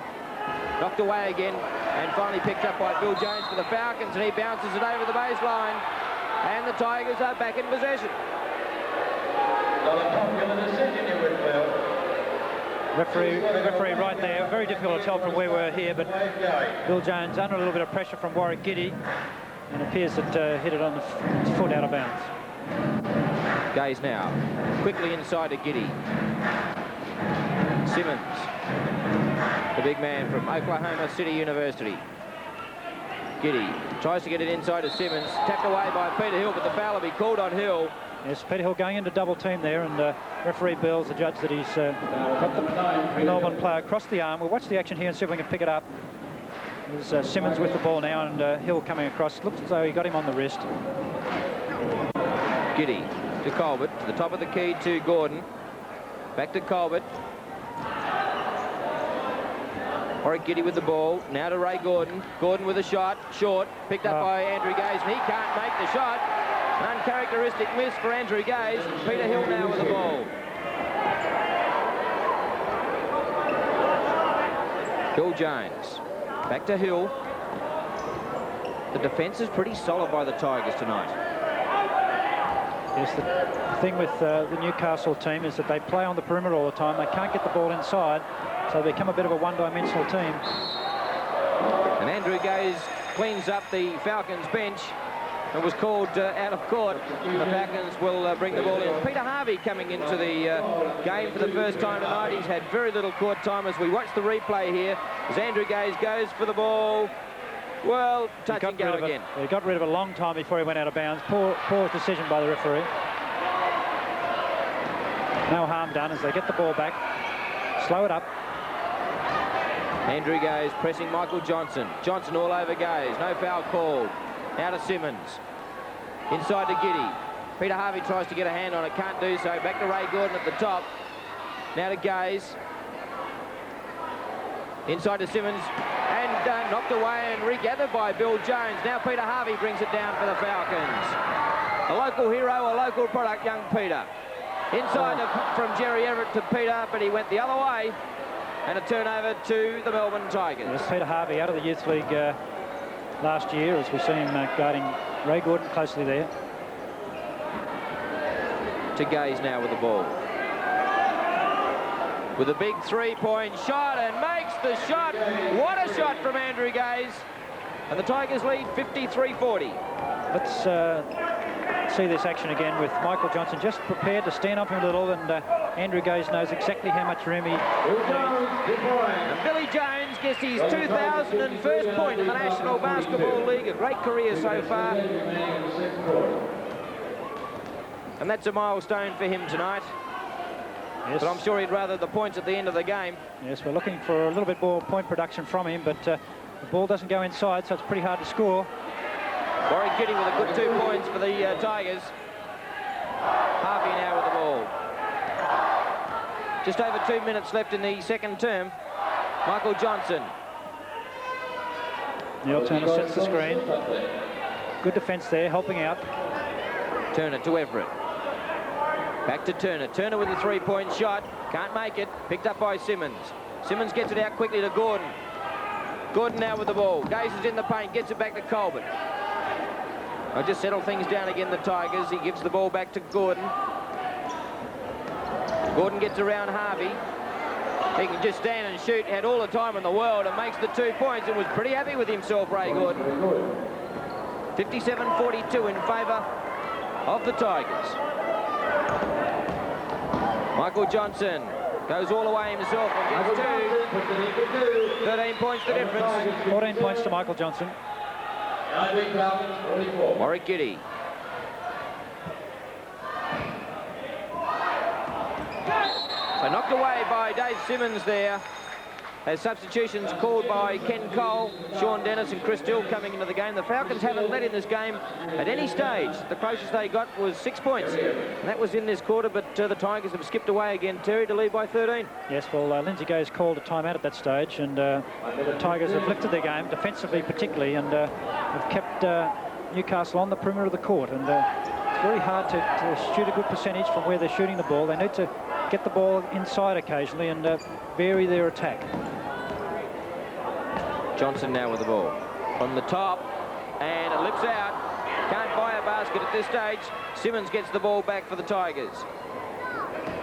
Knocked away again, and finally picked up by Bill Jones for the Falcons, and he bounces it over the baseline. And the Tigers are back in possession. Referee right there. Very difficult to tell from where we're here, but Bill Jones under a little bit of pressure from Warwick Giddy, and it appears that hit it on the foot out of bounds. Gaze now, quickly inside to Giddy. Simmons, the big man from Oklahoma City University. Giddy tries to get it inside to Simmons. Tapped away by Peter Hill, but the foul will be called on Hill. Yes, Peter Hill going into double team there, and referee Bills, the judge, that he's got the Melbourne player across the arm. We'll watch the action here and see if we can pick it up. There's Simmons with the ball now, and Hill coming across. Looks as though he got him on the wrist. Giddy to Colbert, to the top of the key to Gordon. Back to Colbert. Warwick Giddy with the ball. Now to Ray Gordon. Gordon with a shot. Short. Picked up by Andrew Gaze, and he can't make the shot. An uncharacteristic miss for Andrew Gaze. Peter Hill now with the ball. Bill Jones. Back to Hill. The defence is pretty solid by the Tigers tonight. Yes, the thing with the Newcastle team is that they play on the perimeter all the time. They can't get the ball inside, so they become a bit of a one-dimensional team. And Andrew Gaze cleans up the Falcons bench and was called out of court. The Falcons will bring the ball in. Peter Harvey coming into the game for the first time tonight. He's had very little court time as we watch the replay here. As Andrew Gaze goes for the ball. Well, touch and go again. He got rid of it a long time before he went out of bounds. Poor decision by the referee. No harm done as they get the ball back. Slow it up. Andrew Gaze pressing Michael Johnson. Johnson all over Gaze. No foul called. Now to Simmons. Inside to Giddy. Peter Harvey tries to get a hand on it. Can't do so. Back to Ray Gordon at the top. Now to Gaze. Inside to Simmons. And knocked away and regathered by Bill Jones. Now Peter Harvey brings it down for the Falcons. A local hero, a local product, young Peter. Inside from Jerry Everett to Peter, but he went the other way. And a turnover to the Melbourne Tigers. Yes, Peter Harvey out of the Youth League last year, as we see him guarding Ray Gordon closely there. To Gaze now with the ball. With a big three-point shot, and makes the shot. What a shot from Andrew Gaze. And the Tigers lead 53-40. Let's see this action again with Michael Johnson just prepared to stand up him a little, and Andrew Gaze knows exactly how much room he needs. And Billy Jones gets his 2001st point in the National Basketball League. A great career so far. And that's a milestone for him tonight. Yes. But I'm sure he'd rather the points at the end of the game. Yes, we're looking for a little bit more point production from him, but the ball doesn't go inside, so it's pretty hard to score. Warwick Giddy with a good 2 points for the Tigers. Harvey now with the ball. Just over 2 minutes left in the second term. Michael Johnson. Neil Turner sets the screen. Good defence there, helping out. Turner to Everett. Back to Turner. Turner with a three-point shot. Can't make it. Picked up by Simmons. Simmons gets it out quickly to Gordon. Gordon now with the ball. Gaze is in the paint. Gets it back to Colbert. I'll just settle things down again, the Tigers. He gives the ball back to Gordon. Gordon gets around Harvey. He can just stand and shoot. Had all the time in the world and makes the 2 points and was pretty happy with himself, Ray Gordon. 57-42 in favour of the Tigers. Michael Johnson goes all the way himself and gets two. 13 points the difference. 14 points to Michael Johnson. Warwick Giddy. So knocked away by Dave Simmons there. As substitutions called by Ken Cole, Sean Dennis and Chris Dill coming into the game. The Falcons haven't led in this game at any stage. The closest they got was 6 points. And that was in this quarter, but the Tigers have skipped away again, Terry, to lead by 13. Yes, well, Lindsay Gaze called a timeout at that stage, and the Tigers have lifted their game, defensively particularly, and have kept Newcastle on the perimeter of the court. And it's very hard to shoot a good percentage from where they're shooting the ball. They need to get the ball inside occasionally and vary their attack. Johnson now with the ball from the top, and it lips out. Can't buy a basket at this stage. Simmons gets the ball back for the Tigers,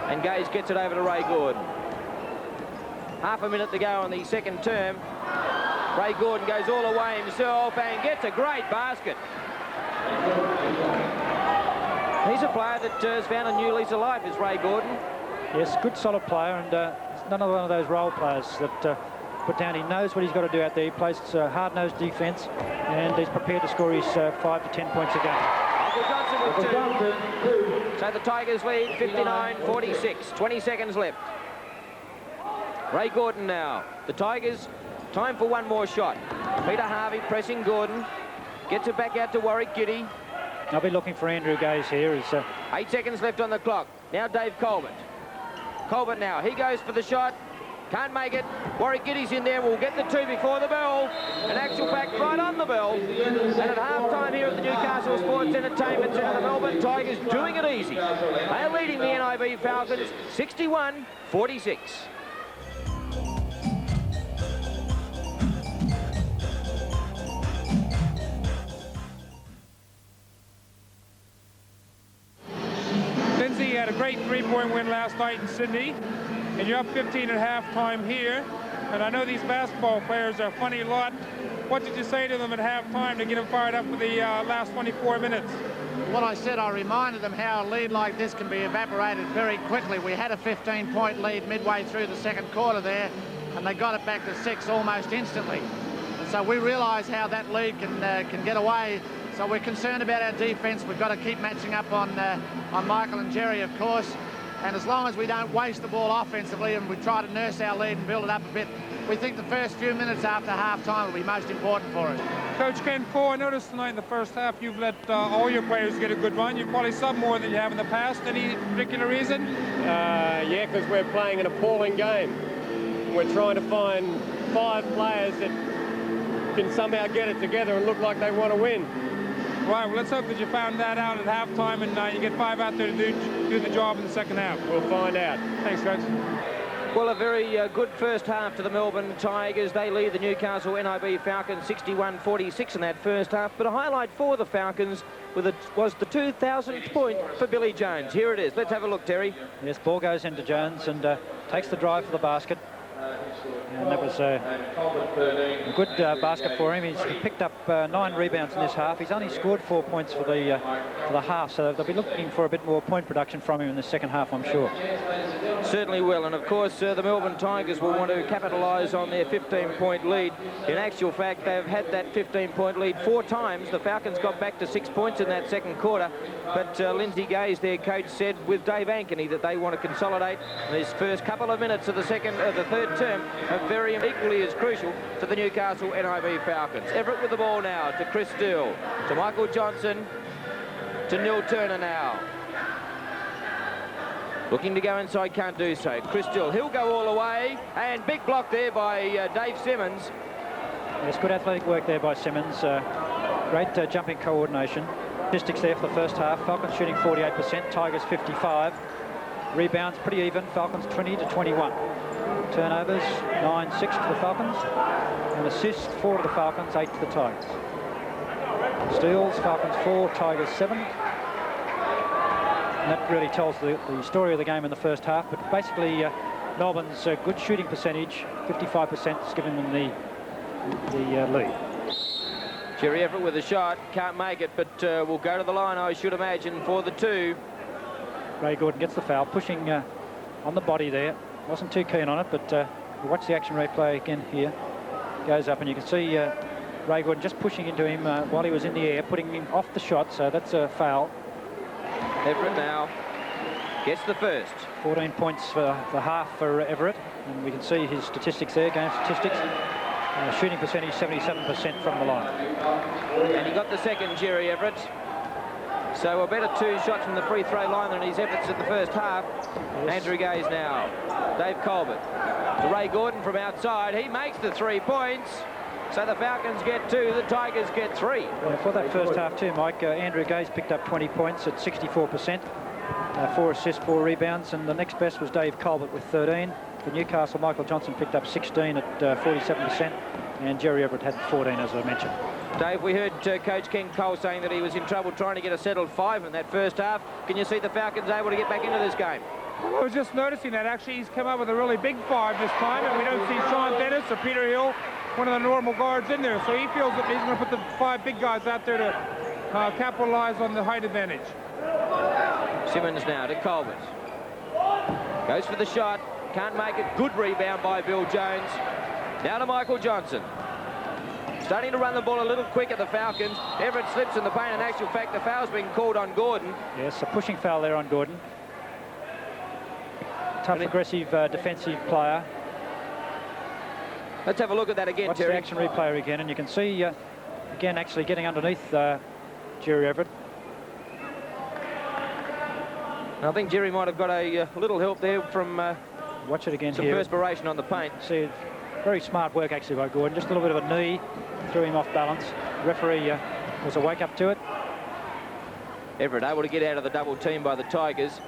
and Gaze gets it over to Ray Gordon. Half a minute to go on the second term. Ray Gordon goes all the way himself and gets a great basket. He's a player that has found a new lease of life, is Ray Gordon. Yes, good solid player, and he's none of one of those role players that put down. He knows what he's got to do out there. He plays hard-nosed defence, and he's prepared to score his 5 to 10 points a game. Michael Johnson with 2. So the Tigers lead 59-46. 20 seconds left. Ray Gordon now. The Tigers, time for one more shot. Peter Harvey pressing Gordon. Gets it back out to Warwick Giddy. I'll be looking for Andrew Gaze here. 8 seconds left on the clock. Now Dave Colbert. Colbert now. He goes for the shot. Can't make it. Warwick Giddy's in there. We'll get the 2 before the bell. In actual fact, right on the bell. And at half-time here at the Newcastle Sports Entertainment Centre, the Melbourne Tigers doing it easy. They are leading the NIB Falcons 61-46. Lindsay had a great 3-point win last night in Sydney, and you're up 15 at halftime here. And I know these basketball players are a funny lot. What did you say to them at halftime to get them fired up for the last 24 minutes? What I said, I reminded them how a lead like this can be evaporated very quickly. We had a 15-point lead midway through the second quarter there, and they got it back to 6 almost instantly. And so we realise how that lead can get away. So we're concerned about our defence. We've got to keep matching up on Michael and Jerry, of course. And as long as we don't waste the ball offensively and we try to nurse our lead and build it up a bit, we think the first few minutes after half-time will be most important for us. Coach Ken Cole, I noticed tonight in the first half you've let all your players get a good run. You probably sub more than you have in the past. Any particular reason? Yeah, because we're playing an appalling game. We're trying to find 5 players that can somehow get it together and look like they want to win. Right, well, let's hope that you found that out at halftime and you get 5 out there to do the job in the second half. We'll find out. Thanks, Coach. Well, a very good first half to the Melbourne Tigers. They lead the Newcastle NIB Falcons 61-46 in that first half. But a highlight for the Falcons was the 2,000th point for Billy Jones. Here it is. Let's have a look, Terry. Yes, ball goes into Jones and takes the drive for the basket. And that was a good basket for him. He's picked up 9 rebounds in this half. He's only scored 4 points for the half, so they'll be looking for a bit more point production from him in the second half, I'm sure. Certainly will, and of course the Melbourne Tigers will want to capitalise on their 15-point lead. In actual fact, they've had that 15-point lead 4 times. The Falcons got back to 6 points in that second quarter, but Lindsay Gaze, their coach, said with Dave Ankeny that they want to consolidate. These first couple of minutes of the third term are very equally as crucial to the Newcastle NIB Falcons. Everett with the ball now to Chris Steele, to Michael Johnson, to Neil Turner now. Looking to go inside, can't do so. Chris Steele, he'll go all the way, and big block there by Dave Simmons. Yes, good athletic work there by Simmons. Great jumping coordination. Statistics there for the first half. Falcons shooting 48%, Tigers 55%. Rebounds pretty even, Falcons 20-21. Turnovers 9-6 to the Falcons, and assists 4 to the Falcons, 8 to the Tigers. Steals, Falcons 4, Tigers 7. And that really tells the story of the game in the first half. But basically, Melbourne's good shooting percentage, 55%, is giving them the lead. Jerry Everett with a shot, can't make it, but will go to the line, I should imagine, for the 2. Ray Gordon gets the foul, pushing on the body there. Wasn't too keen on it, but we'll watch the action replay again here. Goes up, and you can see Ray Gordon just pushing into him while he was in the air, putting him off the shot, so that's a foul. Everett now gets the first. 14 points for the half for Everett, and we can see his statistics there, game statistics. Shooting percentage 77% from the line. And he got the second, Jerry Everett. So a better 2 shots from the free throw line than his efforts in the first half. Yes. Andrew Gaze now. Dave Colbert to Ray Gordon from outside. He makes the 3 points. So the Falcons get 2, the Tigers get 3. Yeah, for that first half too, Mike, Andrew Gaze picked up 20 points at 64%. 4 assists, 4 rebounds, and the next best was Dave Colbert with 13. For Newcastle, Michael Johnson picked up 16 at 47%, and Jerry Everett had 14, as I mentioned. Dave, we heard Coach Ken Cole saying that he was in trouble trying to get a settled 5 in that first half. Can you see the Falcons able to get back into this game? I was just noticing that actually he's come up with a really big 5 this time, and we don't see Sean Dennis or Peter Hill, one of the normal guards, in there. So he feels that he's going to put the 5 big guys out there to capitalize on the height advantage. Simmons now to Colbert. Goes for the shot. Can't make it. Good rebound by Bill Jones. Now to Michael Johnson. Starting to run the ball a little quicker, the Falcons. Everett slips in the paint. In actual fact, the foul's been called on Gordon. Yes, a pushing foul there on Gordon. Tough, aggressive defensive player. Let's have a look at that again, Watch Terry. the action replay again, and you can see, again, actually getting underneath Jerry Everett. I think Jerry might have got a little help there from Watch it again some here. perspiration on the paint. See, very smart work actually by Gordon. Just a little bit of a knee, threw him off balance. Referee was a wake up to it. Everett able to get out of the double team by the Tigers.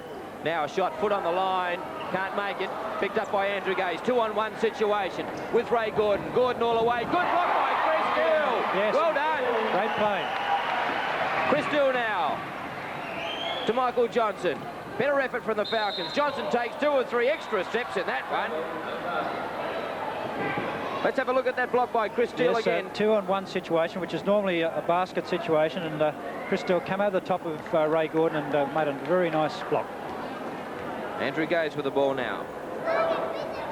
Now a shot, foot on the line, can't make it. Picked up by Andrew Gaze. 2-on-1 situation with Ray Gordon. Gordon all the way. Good block by Chris Dill. Yes. Well done. Great play. Chris Dill now to Michael Johnson. Better effort from the Falcons. Johnson takes 2 or 3 extra steps in that one. Let's have a look at that block by Chris Dill again. 2-on-1 situation, which is normally a basket situation, and Chris Dill came over the top of Ray Gordon and made a very nice block. Andrew Gaze with the ball now.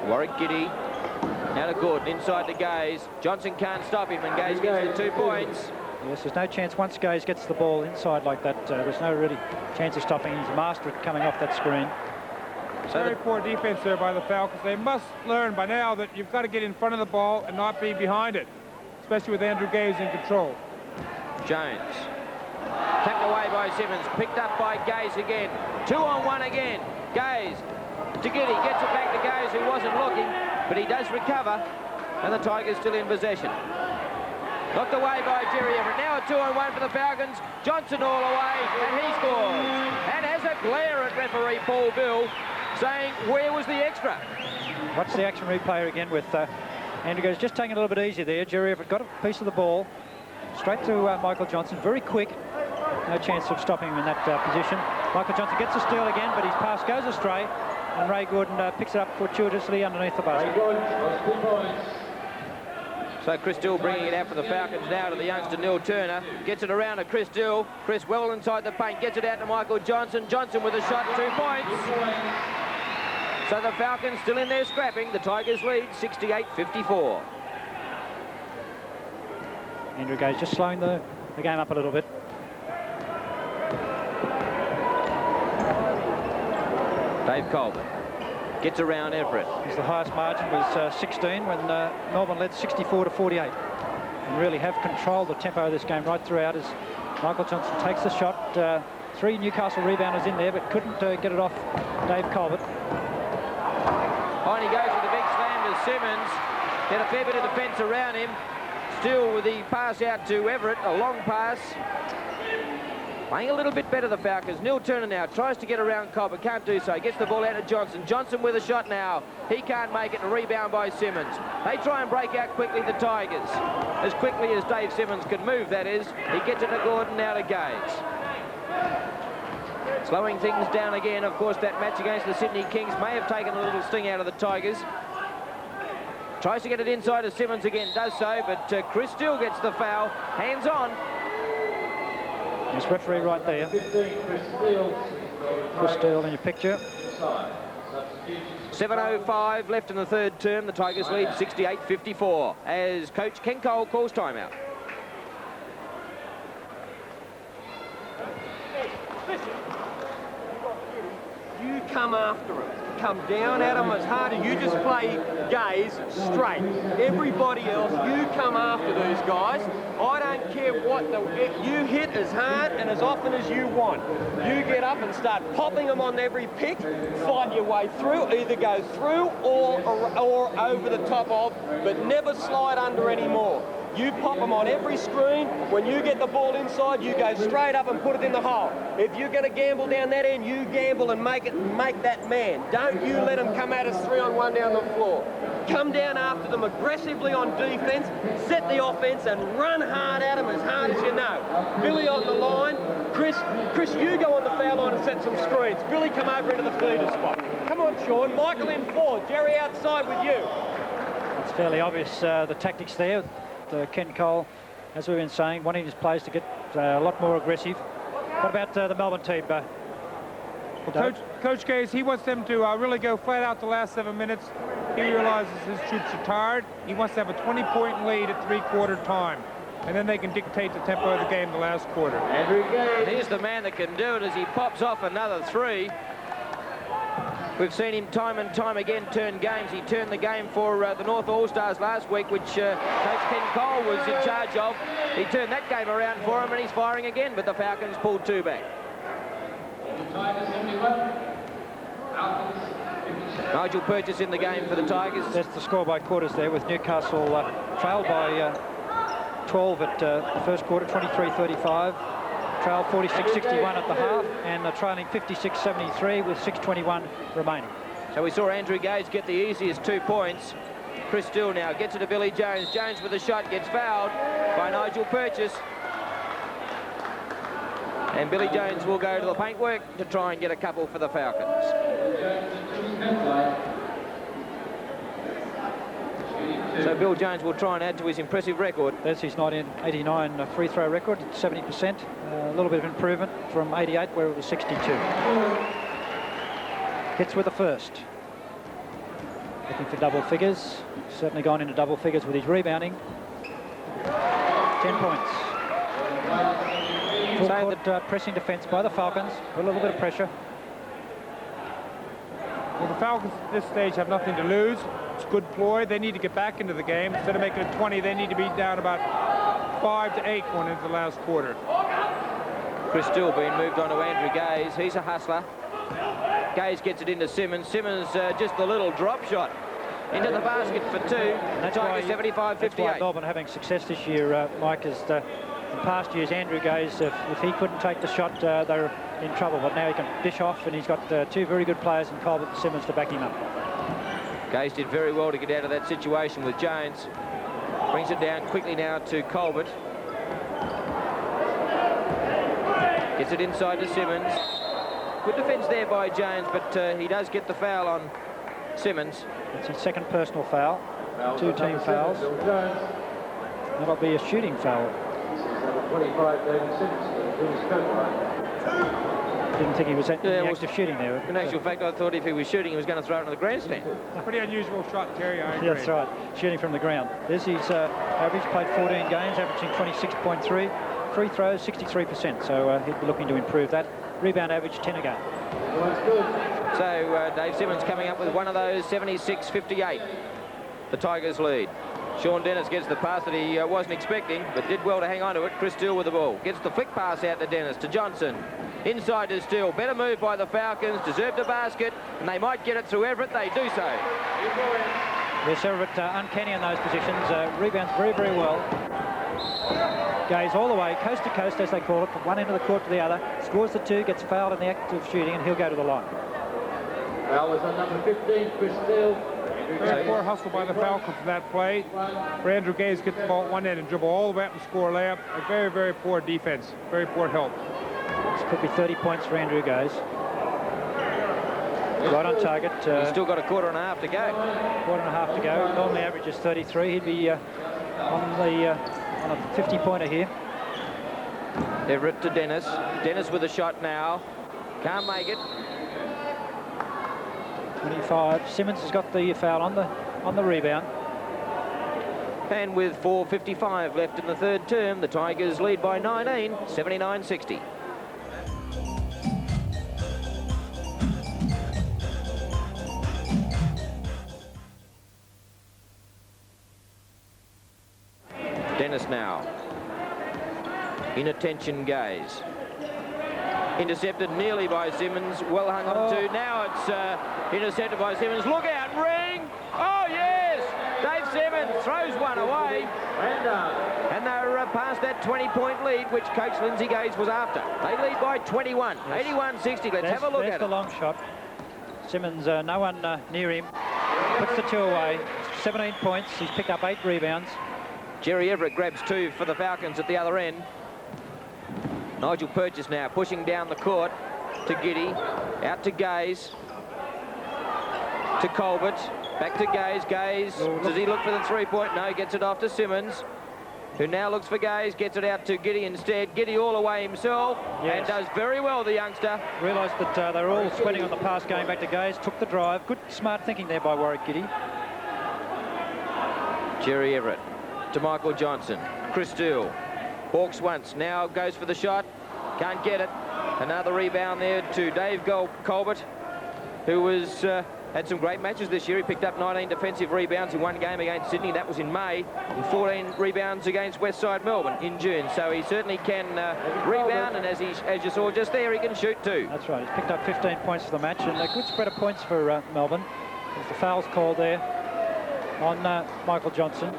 Warwick Giddy. Now to Gordon, inside to Gaze. Johnson can't stop him, and Gaze gets the 2 points. Yes, there's no chance once Gaze gets the ball inside like that. There's no really chance of stopping him. He's a master at coming off that screen. Very poor defense there by the Falcons. They must learn by now that you've got to get in front of the ball and not be behind it, especially with Andrew Gaze in control. Jones. Tapped away by Simmons. Picked up by Gaze again. 2-on-1 again. Gaze to Giddy. Gets it back to Gaze, who wasn't looking, but he does recover, and the Tigers still in possession. Knocked away by Jerry Everett. Now a 2-on-1 for the Falcons. Johnson all the way, and he scores. And has a glare at referee Paul Bill, saying, where was the extra? Watch the action replay again with Andrew Gaze just taking a little bit easy there. Jerry Everett got a piece of the ball straight to Michael Johnson, very quick. No chance of stopping him in that position. Michael Johnson gets a steal again, but his pass goes astray, and Ray Gordon picks it up fortuitously underneath the basket. So Chris Dill bringing it out for the Falcons now to the youngster Neil Turner. Gets it around to Chris Dill. Chris well inside the paint. Gets it out to Michael Johnson. Johnson with a shot, 2 points. So the Falcons still in there scrapping. The Tigers lead 68-54. Andrew Gaze just slowing the game up a little bit. Dave Colbert gets around Everett. The highest margin was 16 when Melbourne led 64-48. And really have controlled the tempo of this game right throughout as Michael Johnson takes the shot. 3 Newcastle rebounders in there, but couldn't get it off Dave Colbert. On he goes with a big slam to Simmons. Had a fair bit of defence around him. Still with the pass out to Everett, a long pass. Playing a little bit better, the Falcons. Neil Turner now tries to get around Colbert, can't do so. Gets the ball out to Johnson. Johnson with a shot now. He can't make it, and rebound by Simmons. They try and break out quickly, the Tigers. As quickly as Dave Simmons can move, that is. He gets it to Gordon, now to Gaze. Slowing things down again. Of course, that match against the Sydney Kings may have taken a little sting out of the Tigers. Tries to get it inside to Simmons again, does so, but Chris Dill gets the foul. Hands on. There's referee right there. Chris Dill in your picture. 7:05 left in the third term. The Tigers lead 68-54 as coach Ken Cole calls timeout. You come after him. Come down at him as hard as you just play Gaze straight. Everybody else, you come after those guys. I don't care what you hit as hard and as often as you want. You get up and start popping them on every pick, find your way through, either go through or over the top of, but never slide under anymore. You pop them on every screen. When you get the ball inside, you go straight up and put it in the hole. If you're going to gamble down that end, you gamble and make that man. Don't you let them come at us 3-on-1 down the floor. Come down after them aggressively on defense, set the offense, and run hard at them as hard as you know. Billy on the line. Chris, you go on the foul line and set some screens. Billy, come over into the feeder spot. Come on, Sean. Michael in 4. Jerry outside with you. It's fairly obvious the tactics there. Ken Cole, as we've been saying, wanting his players to get a lot more aggressive. What about the Melbourne team? Well, Coach Gaze, he wants them to really go flat out the last 7 minutes. He realizes his troops are tired. He wants to have a 20-point lead at three-quarter time. And then they can dictate the tempo of the game the last quarter. Here's the man that can do it as he pops off another three. We've seen him time and time again turn games. He turned the game for the North All-Stars last week, which Coach Ken Cole was in charge of. He turned that game around for him, and he's firing again, but the Falcons pulled two back. Nigel Purchase in the game for the Tigers. That's the score by quarters there, with Newcastle trailed by 12 at the first quarter, 23-35. Trail 46-61 at the half, and trailing 56-73 with 6:21 remaining. So we saw Andrew Gaze get the easiest 2 points. Chris Still now gets it to Billy Jones. Jones with a shot, gets fouled by Nigel Purchase. And Billy Jones will go to the paintwork to try and get a couple for the Falcons. So Bill Jones will try and add to his impressive record. That's his 1989 free throw record, 70%. A little bit of improvement from 88, where it was 62. Hits with the first. Looking for double figures. Certainly gone into double figures with his rebounding. 10 points. Full court pressing defence by the Falcons. A little bit of pressure. Well, the Falcons at this stage have nothing to lose. It's good ploy. They need to get back into the game. Instead of making it 20, they need to be down about 5 to 8 going into the last quarter. Chris Still being moved on to Andrew Gaze. He's a hustler. Gaze gets it into Simmons. Simmons just a little drop shot into the basket for two. That's why 75-58. That's why Melbourne are having success this year, Mike, is in past years Andrew Gaze, if he couldn't take the shot, they're in trouble. But now he can dish off, and he's got two very good players in Colbert and Simmons to back him up. Gaze did very well to get out of that situation with Jones. Brings it down quickly now to Colbert. Gets it inside to Simmons. Good defence there by Jones, but he does get the foul on Simmons. It's his second personal foul. 2 team fouls. That'll be a shooting foul. 25, David Simmons. Didn't think he was in the act of shooting there. In actual fact, I thought if he was shooting, he was going to throw it into the grandstand. Pretty unusual shot, Terry. I agree. That's right, shooting from the ground. There's his average, played 14 games, averaging 26.3. Free throws, 63%, so he'd be looking to improve that. Rebound average, 10 a game. So Dave Simmons coming up with one of those, 76-58. The Tigers lead. Sean Dennis gets the pass that he wasn't expecting, but did well to hang on to it. Chris Still with the ball. Gets the flick pass out to Dennis, to Johnson. Inside to Still. Better move by the Falcons. Deserved a basket, and they might get it through Everett. They do so. Yes, Everett uncanny in those positions. Rebounds very, very well. Gaze all the way, coast to coast, as they call it, from one end of the court to the other. Scores the 2, gets fouled in the act of shooting, and he'll go to the line. Foul was on number 15, Chris Still. Very poor hustle by the Falcons in that play. For Andrew Gaze get the ball at one end and dribble all the way up and score a layup. A very, very poor defense. Very poor help. This could be 30 points for Andrew Gaze. Right on target. He's still got a quarter and a half to go. Quarter and a half to go. Normally averages 33. He'd be on a 50-pointer here. Everett to Dennis. Dennis with a shot now. Can't make it. 25. Simmons has got the foul on the rebound. And with 4:55 left in the third term, the Tigers lead by 19, 79-60. Dennis now. Inattention Gaze. Intercepted nearly by Simmons, well hung on to. Now it's intercepted by Simmons. Look out, ring! Oh, yes! Dave Simmons throws one away. And they're past that 20-point lead, which Coach Lindsay Gaze was after. They lead by 21, 81-60. Let's have a look at it. There's the long shot. Simmons, no one near him. Puts the 2 away. 17 points. He's picked up 8 rebounds. Jerry Everett grabs 2 for the Falcons at the other end. Nigel Purchase now pushing down the court to Giddy, out to Gaze, to Colbert, back to Gaze. Gaze, does he look for the 3-point? No, he gets it off to Simmons. who now looks for Gaze, gets it out to Giddy instead. Giddy all the way himself, Yes. and does very well, the youngster. Realised that they were all sweating on the pass going back to Gaze, took the drive. Good, smart thinking there by Warwick Giddy. Jerry Everett to Michael Johnson. Chris Steele. Hawks once, now goes for the shot. Can't get it. Another rebound there to Dave Colbert, who was had some great matches this year. He picked up 19 defensive rebounds in one game against Sydney. That was in May. And 14 rebounds against Westside Melbourne in June. So he certainly can rebound, and as you saw just there, he can shoot too. That's right. He's picked up 15 points for the match, and a good spread of points for Melbourne. There's the fouls called there on Michael Johnson.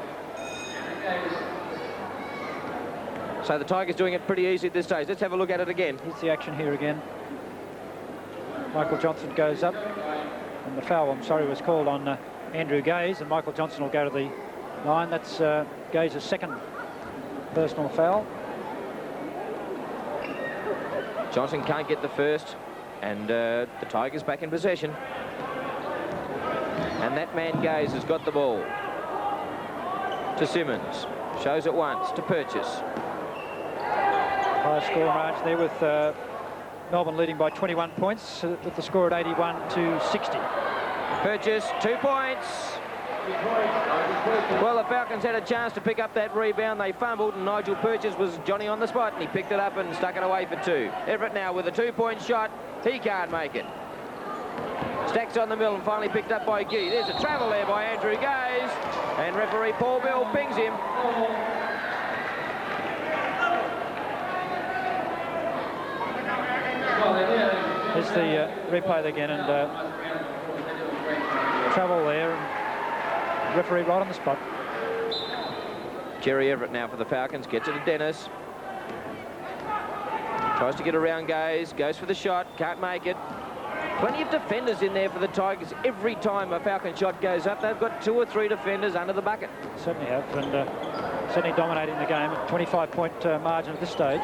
So the Tigers doing it pretty easy at this stage. Let's have a look at it again. Here's the action here again. Michael Johnson goes up, and the foul, I'm sorry, was called on Andrew Gaze, and Michael Johnson will go to the line. That's Gaze's second personal foul. Johnson can't get the first, and the Tigers back in possession. And that man Gaze has got the ball. To Simmons. Shows it once to Purchase. High score margin there with Melbourne leading by 21 points with the score at 81-60. Purchase, 2 points. Well, the Falcons had a chance to pick up that rebound. They fumbled, and Nigel Purchase was Johnny on the spot, and he picked it up and stuck it away for 2. Everett now with a 2-point shot. He can't make it. Stacks on the middle and finally picked up by Gee. There's a travel there by Andrew Gaze, and referee Paul Bell pings him. Here's the replay again, and travel there, and referee right on the spot. Jerry Everett now for the Falcons, gets it to Dennis. Tries to get around Gaze, goes for the shot, can't make it. Plenty of defenders in there for the Tigers. Every time a Falcon shot goes up, they've got 2 or 3 defenders under the bucket. Certainly have, and certainly dominating the game. 25-point margin at this stage.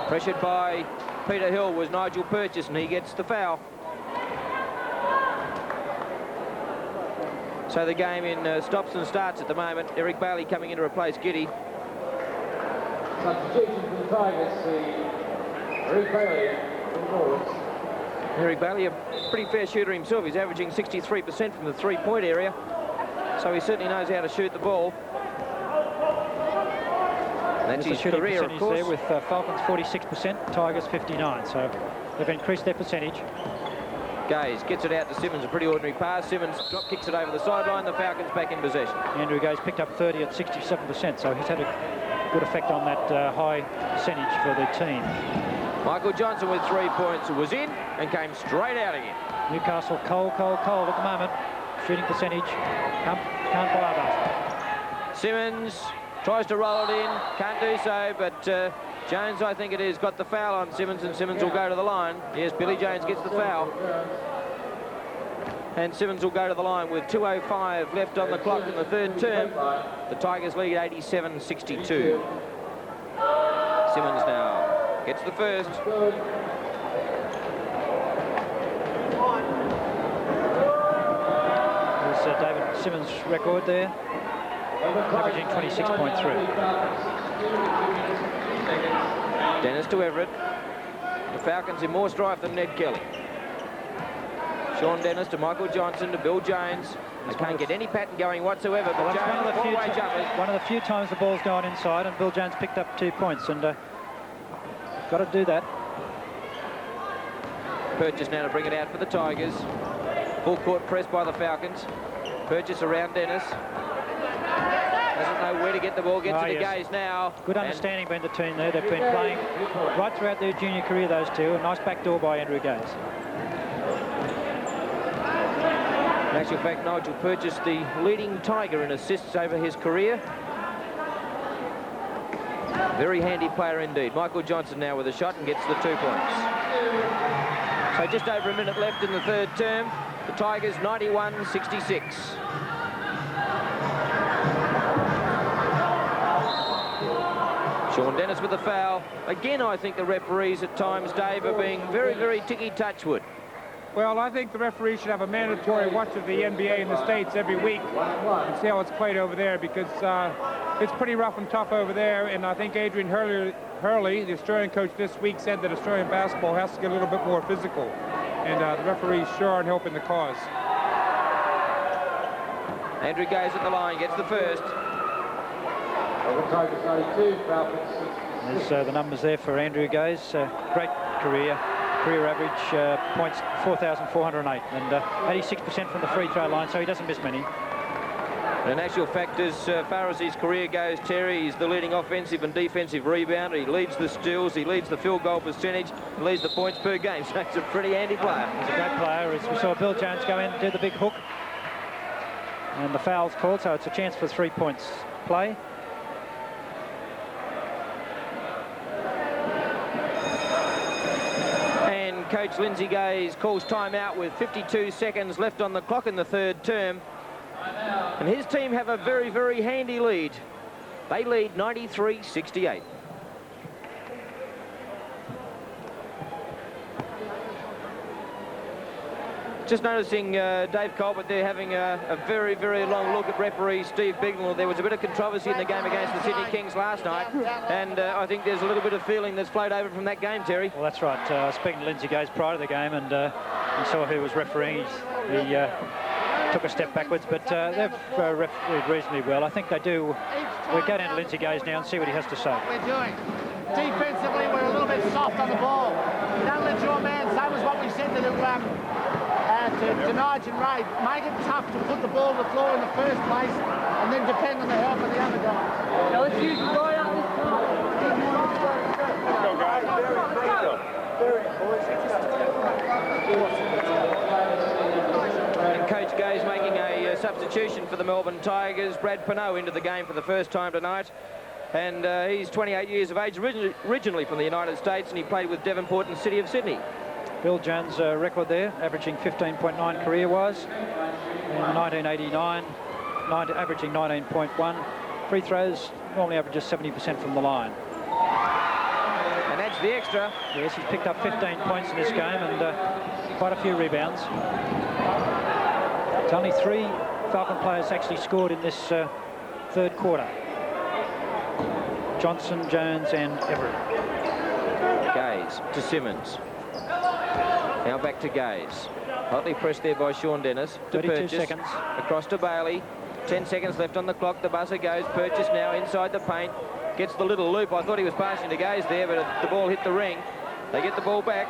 Pressured by Peter Hill was Nigel Purchase, and he gets the foul. So the game in stops and starts at the moment. Eric Bailey coming in to replace Giddy. Substitution for the Tigers, Eric Bailey from forwards. Eric Bailey, a pretty fair shooter himself. He's averaging 63% from the three-point area, so he certainly knows how to shoot the ball. That's his career, of course. There with Falcons 46%, Tigers 59%, so they've increased their percentage. Gaze gets it out to Simmons, a pretty ordinary pass. Simmons drop kicks it over the sideline. The Falcons back in possession. Andrew Gaze picked up 30 at 67%, so he's had a good effect on that high percentage for the team. Michael Johnson with 3 points was in and came straight out again. Newcastle cold at the moment. Shooting percentage can't buy a basket. Simmons tries to roll it in, can't do so, but Jones, I think it is, got the foul on Simmons, and Simmons will go to the line. Yes, Billy Jones gets the foul. And Simmons will go to the line with 2:05 left on the clock in the third term. The Tigers lead 87-62. Simmons now gets the first. There's David Simmons' record there, averaging 26.3. Dennis to Everett. The Falcons in more strife than Ned Kelly. Sean Dennis to Michael Johnson to Bill Jones. They can't get any pattern going whatsoever, but That's Jones, one of the few times the ball's gone inside, and Bill Jones picked up 2 points, and got to do that. Purchase now to bring it out for the Tigers. Full court press by the Falcons. Purchase around Dennis. Doesn't know where to get the ball. Gets to the Gaze now. Good understanding between the team there. They've been playing right throughout their junior career, those two. A nice backdoor by Andrew Gaze. In actual fact, Nigel Purchase, the leading Tiger in assists over his career. Very handy player indeed. Michael Johnson now with a shot and gets the 2 points. So just over a minute left in the third term. The Tigers 91-66. Sean Dennis with the foul. Again, I think the referees at times, Dave, are being very, very ticky touchwood. Well, I think the referee should have a mandatory watch of the NBA in the States every week and see how it's played over there, because it's pretty rough and tough over there. And I think Adrian Hurley, the Australian coach this week, said that Australian basketball has to get a little bit more physical. And the referees sure aren't helping the cause. Andrew Gaze at the line, gets the first. Melbourne Tigers 92, Falcons 66. There's the numbers there for Andrew Gaze. Great career average points 4,408, and 86% from the free throw line, so he doesn't miss many. In actual fact, as far as his career goes, Terry, he's the leading offensive and defensive rebounder. He leads the steals, he leads the field goal percentage, and leads the points per game. So he's a pretty handy player. He's a great player. As we saw Bill Jones go in and do the big hook, and the foul's called, so it's a chance for 3 points play. And Coach Lindsay Gaze calls timeout with 52 seconds left on the clock in the third term. And his team have a very, very handy lead. They lead 93-68. Just noticing Dave Colbert there having a very, very long look at referee Steve Bignell. There was a bit of controversy in the game against the Sydney Kings last night, and I think there's a little bit of feeling that's flowed over from that game, Terry. Well, that's right. I was speaking to Lindsay Gaze prior to the game, and he saw who was refereeing. He took a step backwards, but they've refereed reasonably well. I think they do. We'll go down to Lindsay Gaze now and see what he has to say. We're doing. Defensively, we're a little bit soft on the ball. Don't let your man, same as what we said to Nigel and Ray, make it tough to put the ball on the floor in the first place and then depend on the help of the other guy. Now let's use the guy out this time. And Coach Gaze making a substitution for the Melbourne Tigers. Brad Pinot into the game for the first time tonight. And he's 28 years of age, originally from the United States, and he played with Devonport and the City of Sydney. Bill Jones' record there, averaging 15.9 career-wise. In 1989, averaging 19.1. Free throws normally averages 70% from the line. And that's the extra. Yes, he's picked up 15 points in this game and quite a few rebounds. It's only 3 Falcon players actually scored in this third quarter. Johnson, Jones and Everett. Gaze to Simmons. Now back to Gaze. Hotly pressed there by Sean Dennis. To 32 Purchase. seconds. Across to Bailey. 10 seconds left on the clock. The buzzer goes. Purchase now inside the paint. Gets the little loop. I thought he was passing to Gaze there, but the ball hit the ring. They get the ball back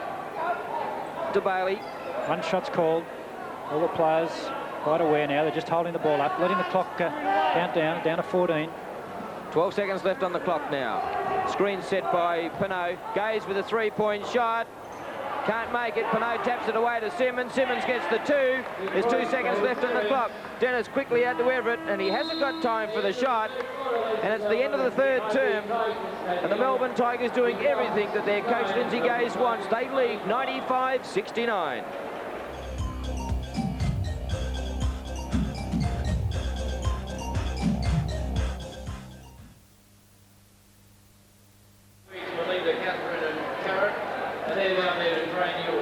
to Bailey. One shot's called. All the players quite aware now. They're just holding the ball up, letting the clock count down to 14. 12 seconds left on the clock now. Screen set by Pinot. Gaze with a 3-point shot. Can't make it. Pinot taps it away to Simmons. Simmons gets the 2. There's 2 seconds left on the clock. Dennis quickly out to Everett, and he hasn't got time for the shot. And it's the end of the third term. And the Melbourne Tigers doing everything that their coach Lindsay Gaze wants. They lead 95-69.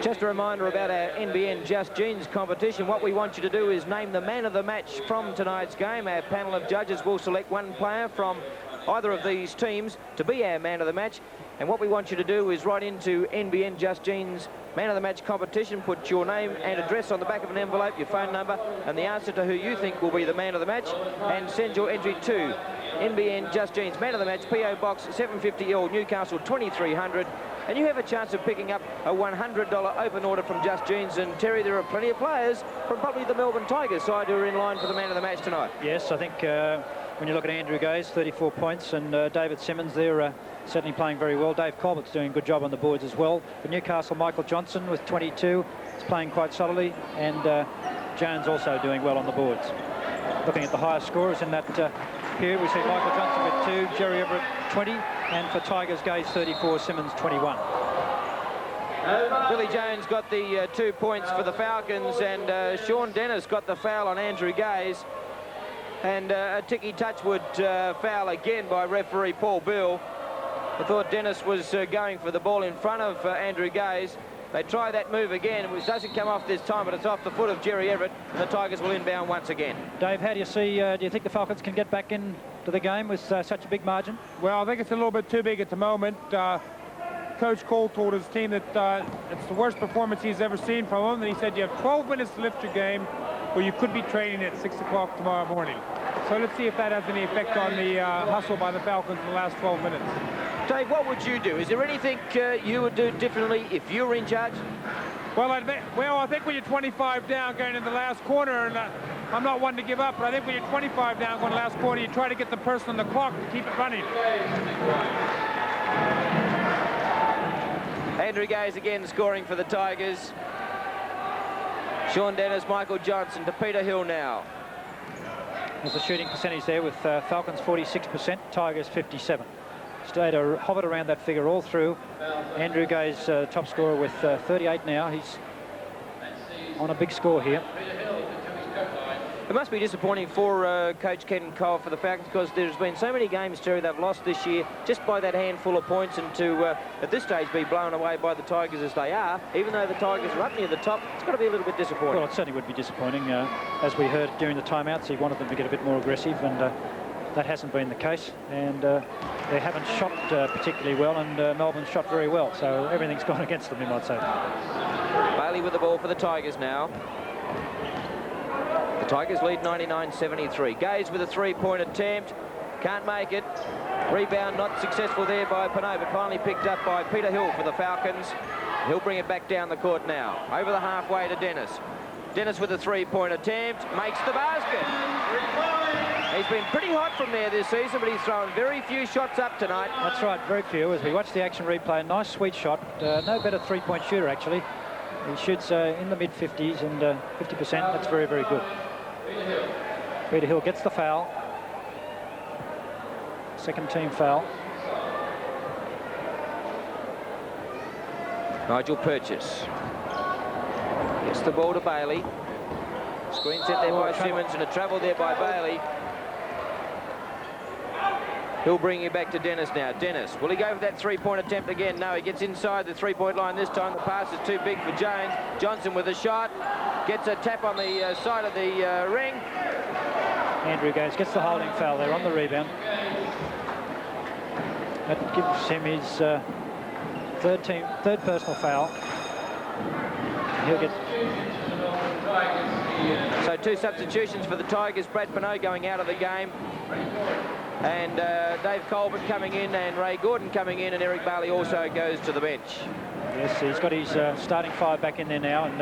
Just a reminder about our NBN Just Jeans competition. What we want you to do is name the man of the match from tonight's game. Our panel of judges will select one player from either of these teams to be our man of the match. And what we want you to do is write into NBN Just Jeans man of the match competition, put your name and address on the back of an envelope, your phone number, and the answer to who you think will be the man of the match, and send your entry to NBN Just Jeans man of the match, PO Box 750L, Newcastle 2300. And you have a chance of picking up a $100 open order from Just Jeans. And Terry, there are plenty of players from probably the Melbourne Tigers side who are in line for the man of the match tonight. Yes, I think when you look at Andrew Gaze, 34 points, and David Simmons, they're certainly playing very well. Dave Colbert's doing a good job on the boards as well. For Newcastle, Michael Johnson with 22 is playing quite solidly, and Jones also doing well on the boards. Looking at the highest scorers in that period, we see Michael Johnson with 2, Jerry Everett 20, and for Tigers, Gaze 34, Simmons 21. Billy Jones got the 2 points for the Falcons, and Sean Dennis got the foul on Andrew Gaze. And a Ticky Touchwood foul again by referee Paul Bill. I thought Dennis was going for the ball in front of Andrew Gaze. They try that move again, which doesn't come off this time, but it's off the foot of Jerry Everett, and the Tigers will inbound once again. Dave, how do you see, do you think the Falcons can get back into the game with such a big margin? Well, I think it's a little bit too big at the moment. Coach Cole told his team that it's the worst performance he's ever seen from him, and he said you have 12 minutes to lift your game, or you could be training at 6 o'clock tomorrow morning. So let's see if that has any effect on the hustle by the Falcons in the last 12 minutes. Dave, what would you do? Is there anything you would do differently if you were in charge? Well, I think when you're 25 down going in the last corner, and I'm not one to give up, but I think when you're 25 down going last quarter, you try to get the person on the clock to keep it running. Andrew Gaze again scoring for the Tigers. Sean Dennis, Michael Johnson to Peter Hill now. There's a shooting percentage there with Falcons 46%, Tigers 57%. Stayed hovered around that figure all through. Andrew Gaze, top scorer with 38 now. He's on a big score here. It must be disappointing for Coach Ken Cole for the Falcons, because there's been so many games, Terry, they've lost this year just by that handful of points, and to, at this stage, be blown away by the Tigers as they are, even though the Tigers are up near the top, it's got to be a little bit disappointing. Well, it certainly would be disappointing. As we heard during the timeouts, he wanted them to get a bit more aggressive, and that hasn't been the case, and they haven't shot particularly well, and Melbourne shot very well, so everything's gone against them, you might say. Bailey with the ball for the Tigers now. The Tigers lead 99-73. Gaze with a three-point attempt. Can't make it. Rebound not successful there by Pinot, but finally picked up by Peter Hill for the Falcons. He'll bring it back down the court now. Over the halfway to Dennis. Dennis with a three-point attempt. Makes the basket. He's been pretty hot from there this season, but he's thrown very few shots up tonight. That's right, very few. As we watch the action replay, a nice sweet shot. No better three-point shooter, actually. He shoots in the mid-50s and 50%. That's very, very good. Peter Hill gets the foul. Second team foul. Nigel Purchase gets the ball to Bailey. Screen set there by Simmons, and a travel there by Bailey. He'll bring you back to Dennis now. Dennis, will he go for that three-point attempt again? No, he gets inside the three-point line this time. The pass is too big for Jones. Johnson with a shot. Gets a tap on the side of the ring. Andrew Gaze gets the holding foul there on the rebound. That gives him his third personal foul. He'll get... So two substitutions for the Tigers. Brad Pinot going out of the game. And Dave Colbert coming in, and Ray Gordon coming in, and Eric Bailey also goes to the bench. Yes, he's got his starting five back in there now, and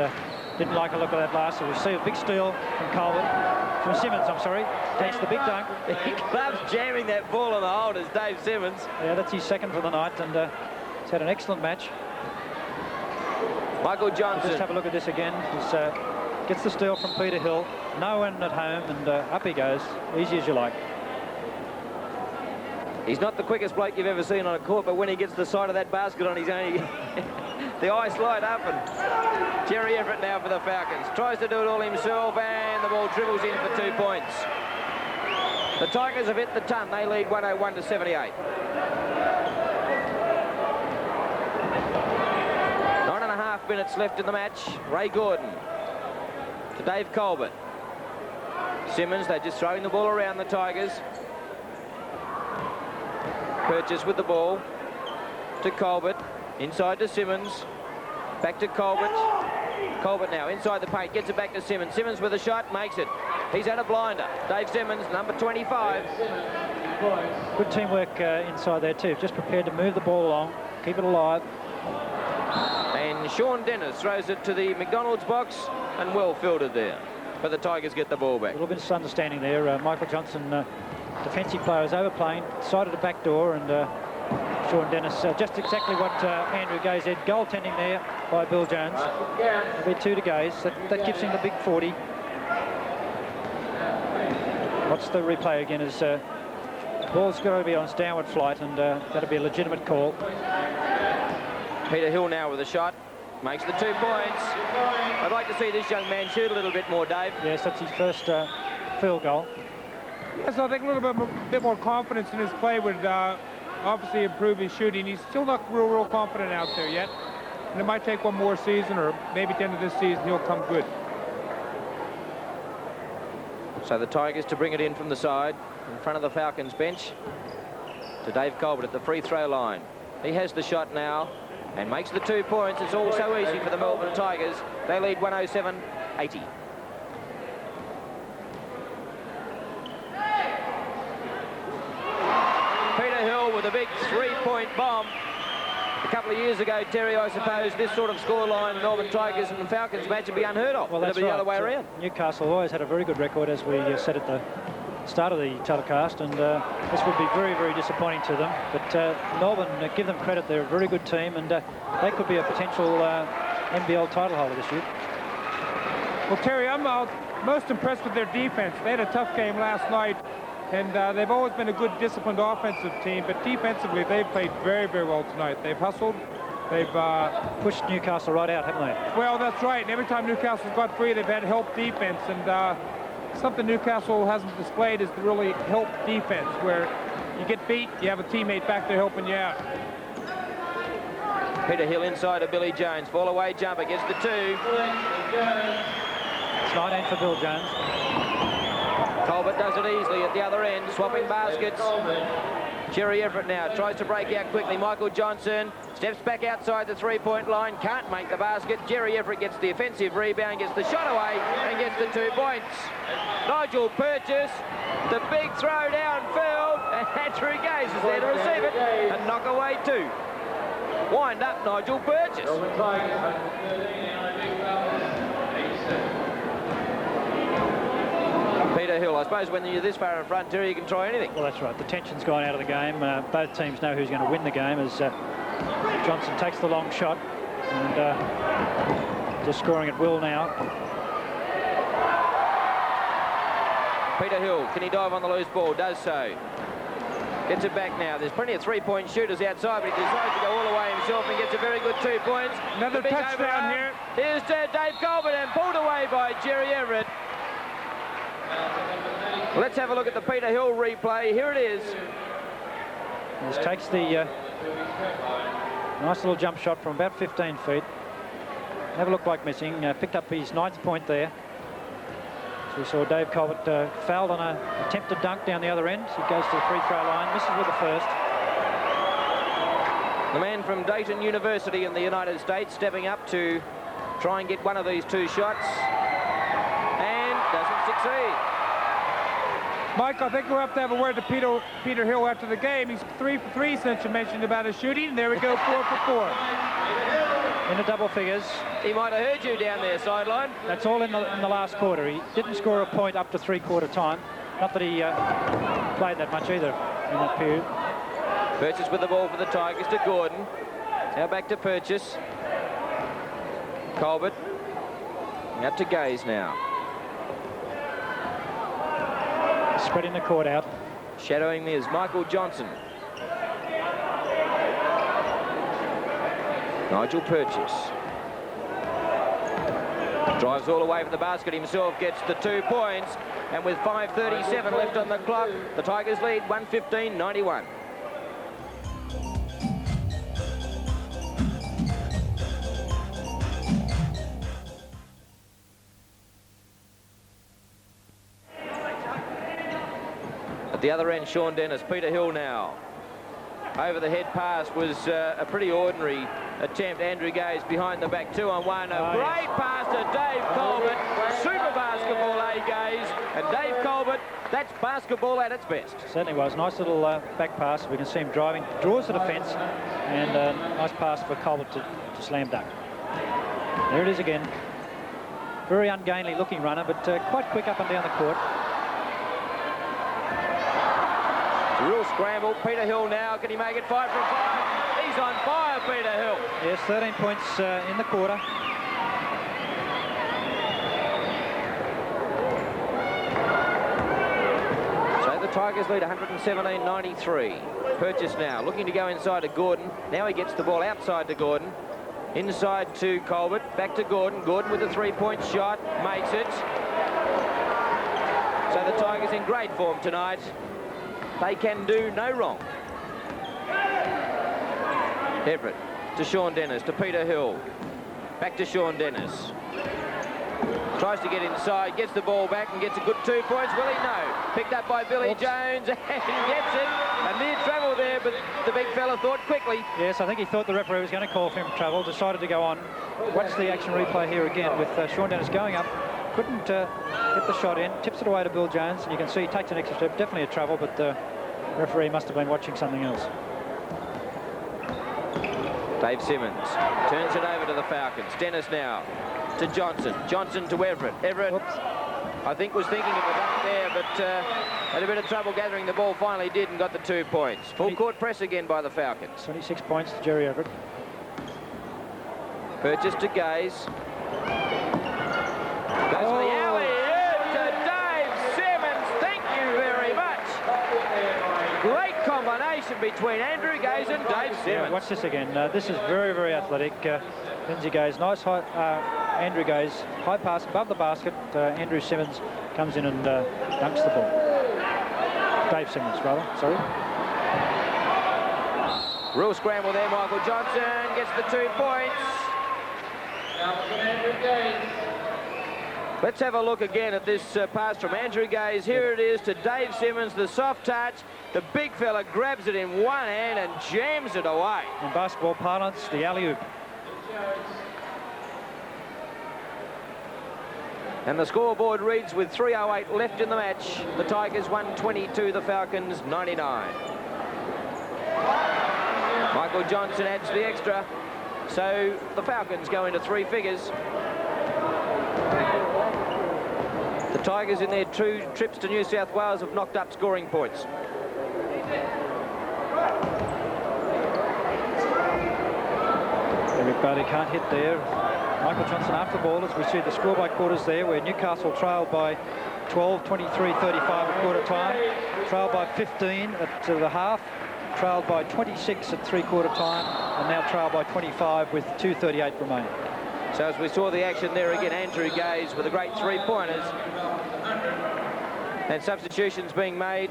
didn't like a look at that last. So we see a big steal from Colbert, from Simmons, I'm sorry. Takes the big dunk. He loves jamming that ball on the hole as Dave Simmons. Yeah, that's his second for the night, and he's had an excellent match. Michael Johnson. Just have a look at this again. He gets the steal from Peter Hill. No one at home, and up he goes. Easy as you like. He's not the quickest bloke you've ever seen on a court, but when he gets the side of that basket on his own, the eyes light up. And Jerry Everett now for the Falcons. Tries to do it all himself, and the ball dribbles in for 2 points. The Tigers have hit the ton. They lead 101-78. 9.5 minutes left in the match. Ray Gordon to Dave Colbert. Simmons, they're just throwing the ball around the Tigers. Purchase with the ball to Colbert, inside to Simmons, back to Colbert. Colbert now inside the paint, gets it back to Simmons. Simmons with a shot, makes it. He's had a blinder. Dave Simmons, number 25. Good teamwork inside there too. Just prepared to move the ball along, keep it alive. And Sean Dennis throws it to the McDonald's box, and well fielded there. But the Tigers get the ball back. A little bit of understanding there. Michael Johnson, defensive player, is overplaying, side of the back door, and Sean Dennis, just exactly what Andrew Gaze said. Goaltending there by Bill Jones. There'll be 2 to Gaze. That gives him the big 40. Watch the replay again as the ball's got to be on its downward flight, and that'll be a legitimate call. Peter Hill now with a shot. Makes the 2 points. I'd like to see this young man shoot a little bit more, Dave. Yes, that's his first field goal. Yes, I think a little bit more confidence in his play would obviously improve his shooting. He's still not real confident out there yet. and it might take one more season, or maybe at the end of this season he'll come good. So the Tigers to bring it in from the side, in front of the Falcons bench, to Dave Colbert at the free throw line. He has the shot now and makes the 2 points. It's all so easy for the Melbourne Tigers. They lead 107-80. Peter Hill with a big three-point bomb. A couple of years ago, Terry, I suppose this sort of scoreline, Melbourne Tigers and Falcons match would be unheard of. Well, that's It'll be right. the other way around. Newcastle always had a very good record, as we said at the start of the telecast, and this would be very, very disappointing to them. But Melbourne, give them credit, they're a very good team, and they could be a potential NBL title holder this year. Well, Terry, I'm most impressed with their defense. They had a tough game last night, and they've always been a good, disciplined offensive team, but defensively, they've played very, very well tonight. They've hustled. They've pushed Newcastle right out, haven't they? Well, that's right. And every time Newcastle's got free, they've had help defense, and something Newcastle hasn't displayed is to really help defense, where you get beat, you have a teammate back there helping you out. Peter Hill inside of Billy Jones. Fall away jumper, gets the 2. It's 19 for Bill Jones. Colbert does it easily at the other end, swapping baskets. Jerry Everett now tries to break out quickly. Michael Johnson steps back outside the three-point line, can't make the basket. Jerry Everett gets the offensive rebound, gets the shot away, and gets the 2 points. Nigel Purchase, the big throw downfield, and Andrew Gaze is there to receive it and knock away 2. Wind up Nigel Purchase. Peter Hill, I suppose when you're this far in front, Terry, you can try anything. Well, that's right. The tension's gone out of the game. Both teams know who's going to win the game as Johnson takes the long shot and just scoring at will now. Peter Hill, can he dive on the loose ball? Does so. Gets it back now. There's plenty of three-point shooters outside, but he decides to go all the way himself and gets a very good 2 points. Another touchdown here. Here's Dave Colbert and pulled away by Jerry Everett. Let's have a look at the Peter Hill replay. Here it is. This takes the nice little jump shot from about 15 feet. Never looked like missing. Picked up his 9th point there. So we saw Dave Colbert fouled on an attempted dunk down the other end. He goes to the free throw line, misses with the first. The man from Dayton University in the United States stepping up to try and get one of these 2 shots. And doesn't succeed. Mike, I think we'll have to have a word to Peter Hill after the game. He's 3 for 3 since you mentioned about his shooting. And there we go, 4 for 4. In the double figures. He might have heard you down there, sideline. That's all in the last quarter. He didn't score a point up to three-quarter time. Not that he played that much either in that period. Purchase with the ball for the Tigers to Gordon. Now back to Purchase. Colbert. Out to Gaze now. Spreading the court out. Shadowing me is Michael Johnson. Nigel Purchase. Drives all the way from the basket himself, gets the 2 points, and with 5:37 left on the clock, the Tigers lead 115-91. At the other end, Sean Dennis. Peter Hill now. Over the head pass was a pretty ordinary attempt. Andrew Gaze behind the back, 2-on-1. A great pass to Dave Colbert. Super basketball, Gaze. And Dave Colbert, that's basketball at its best. Certainly was. Nice little back pass. We can see him driving, draws the defence, and a nice pass for Colbert to slam dunk. There it is again. Very ungainly looking runner, but quite quick up and down the court. It's a real scramble. Peter Hill now. Can he make it 5 from 5? He's on fire, Peter Hill. Yes, 13 points in the quarter. So the Tigers lead 117-93. Purchase now. Looking to go inside to Gordon. Now he gets the ball outside to Gordon. Inside to Colbert. Back to Gordon. Gordon with a 3-point shot. Makes it. So the Tigers in great form tonight. They can do no wrong. Everett to Sean Dennis, to Peter Hill. Back to Sean Dennis. Tries to get inside, gets the ball back and gets a good 2 points. Will he? No. Picked up by Billy Jones and gets it. A near travel there, but the big fella thought quickly. Yes, I think he thought the referee was going to call for him travel, decided to go on. Watch the action replay here again with Sean Dennis going up. Couldn't get the shot in, tips it away to Bill Jones, and you can see he takes an extra step. Definitely a travel, but the referee must have been watching something else. Dave Simmons turns it over to the Falcons. Dennis now to Johnson. Johnson to Everett. Everett, I think, was thinking of it up there, but had a bit of trouble gathering the ball. Finally did and got the 2 points. Full court press again by the Falcons. 26 points to Jerry Everett. Purchase to Gaze. Goes for the alley to Dave Simmons. Thank you very much. Great combination between Andrew Gaze and Dave Simmons. Yeah, watch this again. This is very, very athletic. Lindsay Gaze, nice high. Andrew Gaze, high pass above the basket. Andrew Simmons comes in and dunks the ball. Dave Simmons, rather. Sorry. Real scramble there. Michael Johnson gets the 2 points. Let's have a look again at this pass from Andrew Gaze. Here it is to Dave Simmons, the soft touch. The big fella grabs it in one hand and jams it away. In basketball parlance, the alley-oop. And the scoreboard reads with 3:08 left in the match. The Tigers 122, the Falcons 99. Michael Johnson adds the extra. So the Falcons go into 3 figures. The Tigers in their 2 trips to New South Wales have knocked up scoring points. Everybody can't hit there. Michael Johnson after the ball, as we see the score by quarters there, where Newcastle trailed by 12, 23-35 at quarter time, trailed by 15 at the half, trailed by 26 at 3/4 time, and now trailed by 25 with 2:38 remaining. So as we saw the action there again, Andrew Gaze with a great 3-pointers. And substitutions being made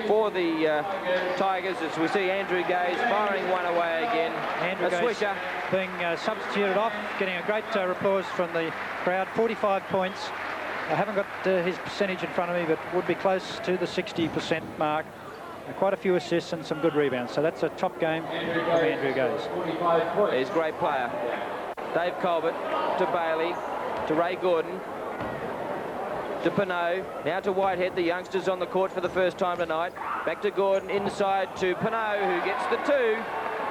for the Tigers, as we see Andrew Gaze firing one away again. Andrew Gaze swisher being substituted off, getting a great applause from the crowd. 45 points. I haven't got his percentage in front of me, but would be close to the 60% mark. Quite a few assists and some good rebounds. So that's a top game from Andrew Gaze. He's a great player. Dave Colbert to Bailey, to Ray Gordon, to Pinot, now to Whitehead, the youngsters on the court for the first time tonight. Back to Gordon, inside to Pinot, who gets the 2.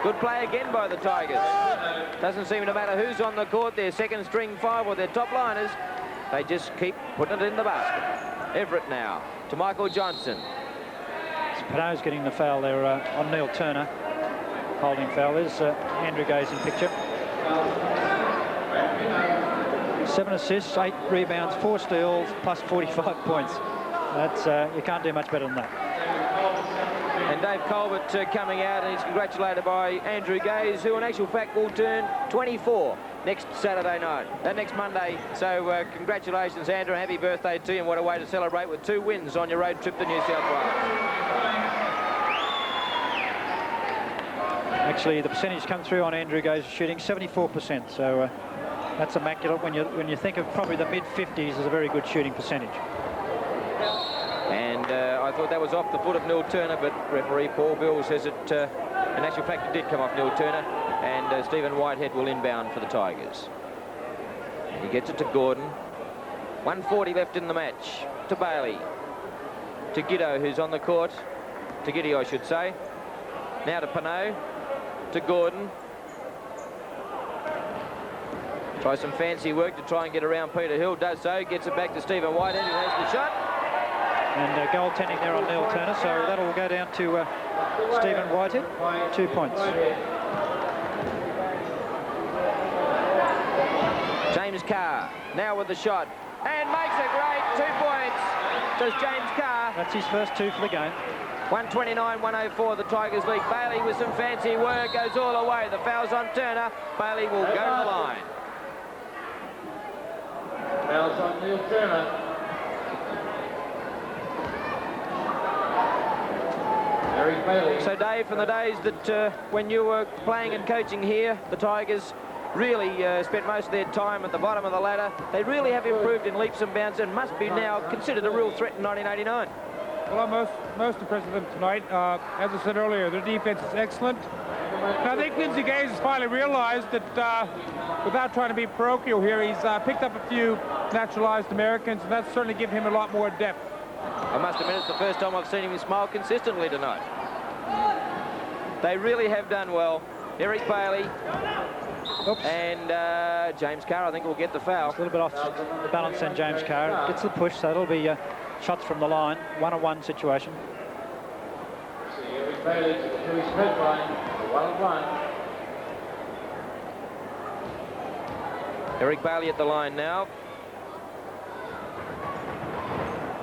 Good play again by the Tigers. Doesn't seem to matter who's on the court, their second string 5 or their top liners. They just keep putting it in the basket. Everett now to Michael Johnson. So Pinot's getting the foul there on Neil Turner. Holding foul. There's Andrew Gaze in picture. 7 assists, 8 rebounds, 4 steals, plus 45 points. That's you can't do much better than that. And Dave Colbert coming out, and he's congratulated by Andrew Gaze, who in actual fact will turn 24 next Saturday night, next Monday. So congratulations, Andrew, and happy birthday to you, and what a way to celebrate with 2 wins on your road trip to New South Wales. Actually, the percentage come through on Andrew Gaze shooting 74%. So that's immaculate. When you think of probably the mid-50s as a very good shooting percentage. And I thought that was off the foot of Neil Turner, but referee Paul Bill says it, in actual fact, it did come off Neil Turner, and Stephen Whitehead will inbound for the Tigers. He gets it to Gordon. 1:40 left in the match. To Bailey. To Giddo, who's on the court. To Giddy, I should say. Now to Pinot. To Gordon. Tries some fancy work to try and get around Peter Hill. Does so. Gets it back to Stephen Whitehead, who has the shot. And goaltending there on Neil Turner, so that'll go down to Stephen Whitehead, 2 points. James Carr now with the shot and makes a great 2 points. Does James Carr. That's his first 2 for the game. 129-104, the Tigers lead. Bailey with some fancy work goes all the way. The foul's on Turner. Bailey will go to the line. Foul's on Neil Turner. Eric Bailey. So, Dave, from the days that when you were playing and coaching here, the Tigers really spent most of their time at the bottom of the ladder. They really have improved in leaps and bounds and must be now considered a real threat in 1989. Well, I'm most impressed with them tonight. As I said earlier, their defense is excellent. And I think Lindsay Gaze has finally realized that without trying to be parochial here, he's picked up a few naturalized Americans, and that's certainly given him a lot more depth. I must admit, it's the first time I've seen him smile consistently tonight. They really have done well. Eric Bailey. Oops. And James Carr, I think, will get the foul. It's a little bit off balance then, James Carr. Gets the push, so it'll be shots from the line. 1-on-1 situation. See Eric Bailey to his red line. 1-on-1. Eric Bailey at the line now.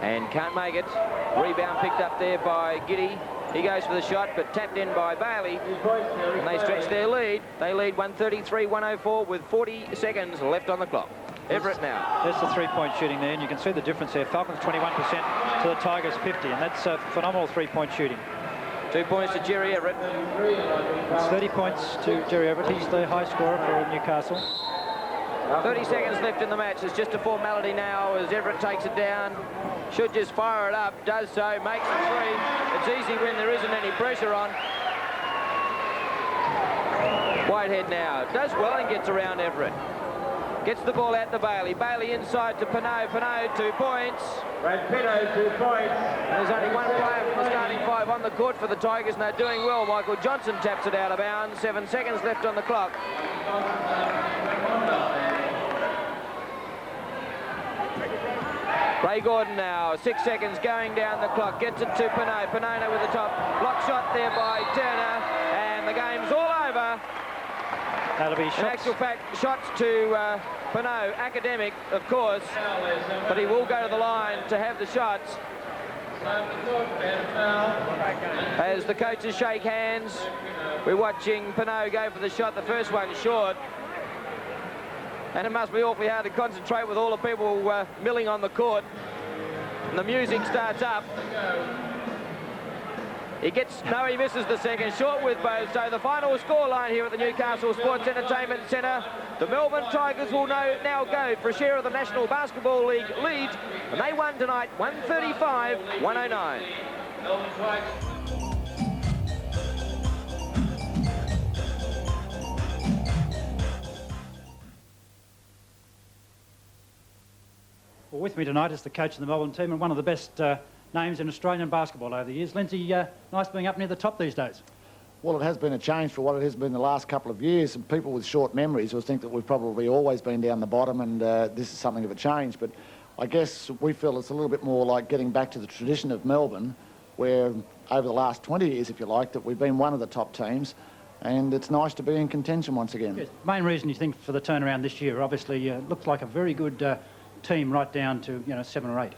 And can't make it. Rebound picked up there by Giddy. He goes for the shot, but tapped in by Bailey. And they stretch their lead. They lead 133-104 with 40 seconds left on the clock. Everett now. There's the three-point shooting there, and you can see the difference there. Falcons 21% to the Tigers 50, and that's phenomenal three-point shooting. 2 points to Jerry Everett. It's 30 points to Jerry Everett. He's the high scorer for Newcastle. 30 seconds left in the match. It's just a formality now as Everett takes it down. Should just fire it up. Does so. Makes a three. It's easy when there isn't any pressure on. Whitehead now. Does well and gets around Everett. Gets the ball out to Bailey. Bailey inside to Pinot. Pinot, 2 points. Brad Pinot, 2 points. There's only one player from the starting five on the court for the Tigers, and they're doing well. Michael Johnson taps it out of bounds. 7 seconds left on the clock. Ray Gordon now, 6 seconds going down the clock, gets it to Pinot. Pinot with the top block shot there by Turner, and the game's all over. That'll be shots. In actual fact, shots to Pinot, academic, of course, but he will go to the line to have the shots. As the coaches shake hands, we're watching Pinot go for the shot, the first one short. And it must be awfully hard to concentrate with all the people milling on the court. And the music starts up. He misses the second, short with both. So the final scoreline here at the Newcastle Sports Entertainment Centre. The Melbourne Tigers will now go for a share of the National Basketball League lead. And they won tonight, 135-109. Well, with me tonight is the coach of the Melbourne team and one of the best names in Australian basketball over the years. Lindsay, nice being up near the top these days. Well, it has been a change for what it has been the last couple of years. And people with short memories will think that we've probably always been down the bottom, and this is something of a change. But I guess we feel it's a little bit more like getting back to the tradition of Melbourne, where over the last 20 years, if you like, that we've been one of the top teams. And it's nice to be in contention once again. Yes. Main reason you think for the turnaround this year, obviously, looks like a very good team right down to 7 or 8.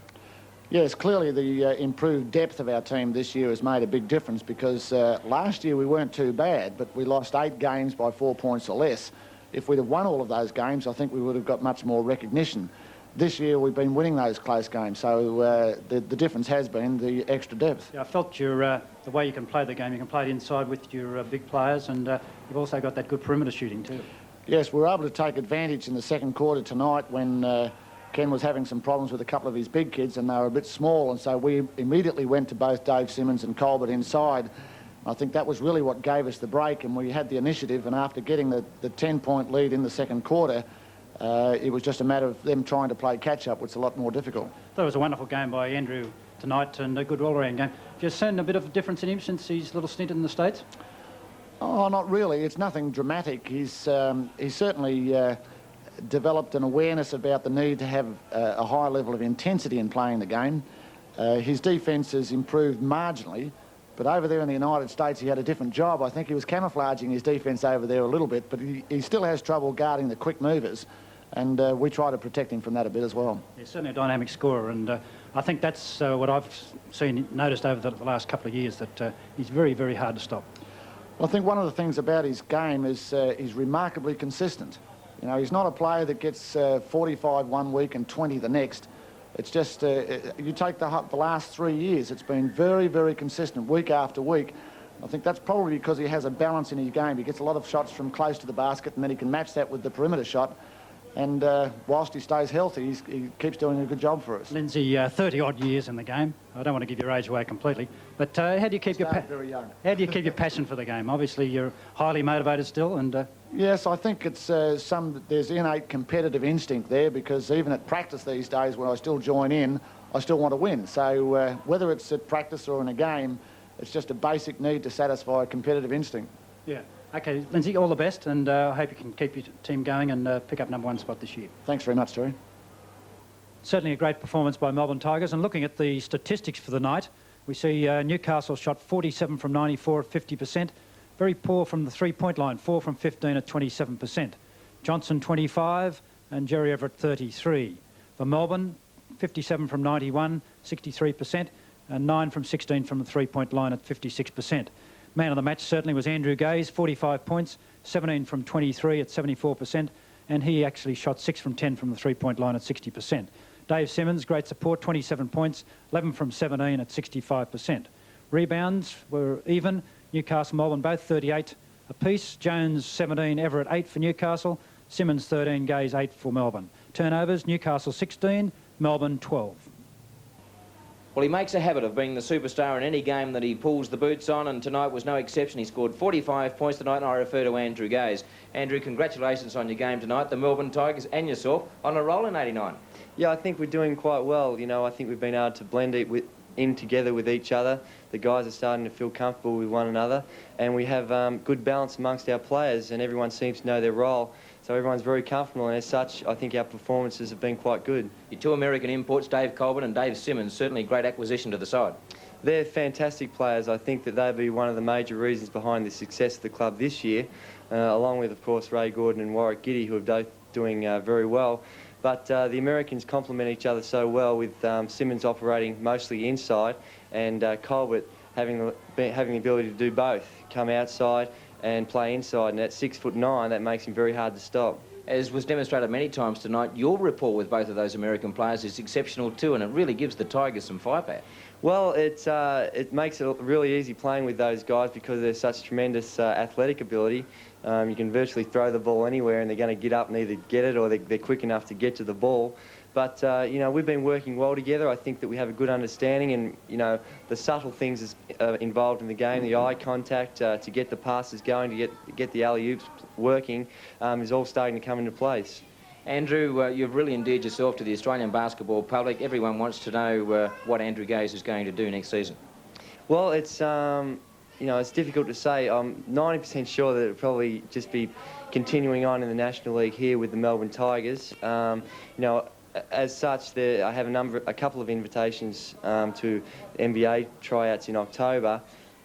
Yes, clearly the improved depth of our team this year has made a big difference, because last year we weren't too bad, but we lost 8 games by 4 points or less. If we'd have won all of those games, I think we would have got much more recognition. This year we've been winning those close games, so the difference has been the extra depth. Yeah, I felt the way you can play the game, you can play it inside with your big players, and you've also got that good perimeter shooting too. Yes, we were able to take advantage in the second quarter tonight when Ken was having some problems with a couple of his big kids, and they were a bit small, and so we immediately went to both Dave Simmons and Colbert inside. I think that was really what gave us the break, and we had the initiative, and after getting the 10-point lead in the second quarter, it was just a matter of them trying to play catch-up, which is a lot more difficult. I thought it was a wonderful game by Andrew tonight, and a good all-round game. Have you seen a bit of a difference in him since his little stint in the States? Oh, not really. It's nothing dramatic. He's certainly developed an awareness about the need to have a high level of intensity in playing the game. His defence has improved marginally, but over there in the United States he had a different job. I think he was camouflaging his defence over there a little bit, but he still has trouble guarding the quick movers, and we try to protect him from that a bit as well. He's certainly a dynamic scorer, and I think that's what I've noticed over the last couple of years, that he's very, very hard to stop. Well, I think one of the things about his game is he's remarkably consistent. You know, he's not a player that gets 45 one week and 20 the next. It's just, you take the last 3 years, it's been very, very consistent, week after week. I think that's probably because he has a balance in his game. He gets a lot of shots from close to the basket, and then he can match that with the perimeter shot. And whilst he stays healthy, he keeps doing a good job for us. Lindsay, 30-odd years in the game. I don't want to give your age away completely, but how do you keep very young. How do you keep your passion for the game? Obviously, you're highly motivated still, and yes, I think it's there's innate competitive instinct there, because even at practice these days, when I still join in, I still want to win. So whether it's at practice or in a game, it's just a basic need to satisfy a competitive instinct. yeah. Okay, Lindsay, all the best, and I hope you can keep your team going and pick up #1 spot this year. Thanks very much, Terry. Certainly a great performance by Melbourne Tigers, and looking at the statistics for the night, we see Newcastle shot 47 from 94 at 50%. Very poor from the three-point line, 4 from 15 at 27%. Johnson 25 and Jerry Everett 33. For Melbourne, 57 from 91, 63%, and 9 from 16 from the three-point line at 56%. Man of the match certainly was Andrew Gaze, 45 points, 17 from 23 at 74%, and he actually shot 6 from 10 from the three-point line at 60%. Dave Simmons, great support, 27 points, 11 from 17 at 65%. Rebounds were even. Newcastle, Melbourne, both 38 apiece. Jones, 17, Everett, 8 for Newcastle. Simmons, 13, Gaze, 8 for Melbourne. Turnovers, Newcastle, 16, Melbourne, 12. Well, he makes a habit of being the superstar in any game that he pulls the boots on, and tonight was no exception. He scored 45 points tonight, and I refer to Andrew Gaze. Andrew, congratulations on your game tonight. The Melbourne Tigers and yourself on a roll in 89. Yeah, I think we're doing quite well. You know, I think we've been able to blend it in together with each other. The guys are starting to feel comfortable with one another, and we have good balance amongst our players, and everyone seems to know their role. So everyone's very comfortable, and as such, I think our performances have been quite good. Your two American imports, Dave Colburn and Dave Simmons, certainly great acquisition to the side. They're fantastic players. I think that they'll be one of the major reasons behind the success of the club this year, along with, of course, Ray Gordon and Warwick Giddy, who are both doing very well. But the Americans complement each other so well, with Simmons operating mostly inside and Colbert having the ability to do both, come outside and play inside, and at 6'9", that makes him very hard to stop. As was demonstrated many times tonight, your rapport with both of those American players is exceptional too, and it really gives the Tigers some firepower. Well, it makes it really easy playing with those guys because they're such tremendous athletic ability. You can virtually throw the ball anywhere and they're going to get up and either get it or they're quick enough to get to the ball. But, you know, we've been working well together. I think that we have a good understanding, and, you know, the subtle things involved in the game, the eye contact to get the passes going, to get the alley-oops working, is all starting to come into place. Andrew, you've really endeared yourself to the Australian basketball public. Everyone wants to know what Andrew Gaze is going to do next season. Well, it's, you know, it's difficult to say. I'm 90% sure that it'll probably just be continuing on in the National League here with the Melbourne Tigers. You know, as such, I have a couple of invitations to NBA tryouts in October,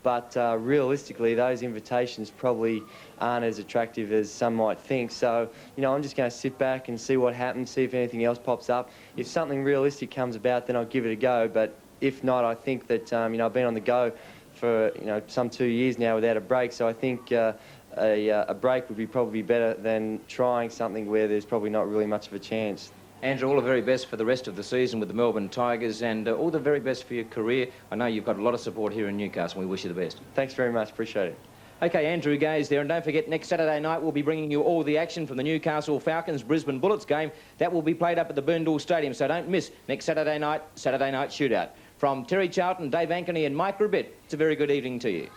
but realistically, those invitations probably aren't as attractive as some might think. So, you know, I'm just going to sit back and see what happens, see if anything else pops up. If something realistic comes about, then I'll give it a go. But if not, I think that, you know, I've been on the go for, you know, some 2 years now without a break. So I think a break would be probably better than trying something where there's probably not really much of a chance. Andrew, all the very best for the rest of the season with the Melbourne Tigers, and all the very best for your career. I know you've got a lot of support here in Newcastle. We wish you the best. Thanks very much. Appreciate it. OK, Andrew Gaze there, and don't forget, next Saturday night we'll be bringing you all the action from the Newcastle Falcons Brisbane Bullets game. That will be played up at the Burndall Stadium, so don't miss next Saturday night Shootout. From Terry Charlton, Dave Ankeny and Mike Ribbett, it's a very good evening to you.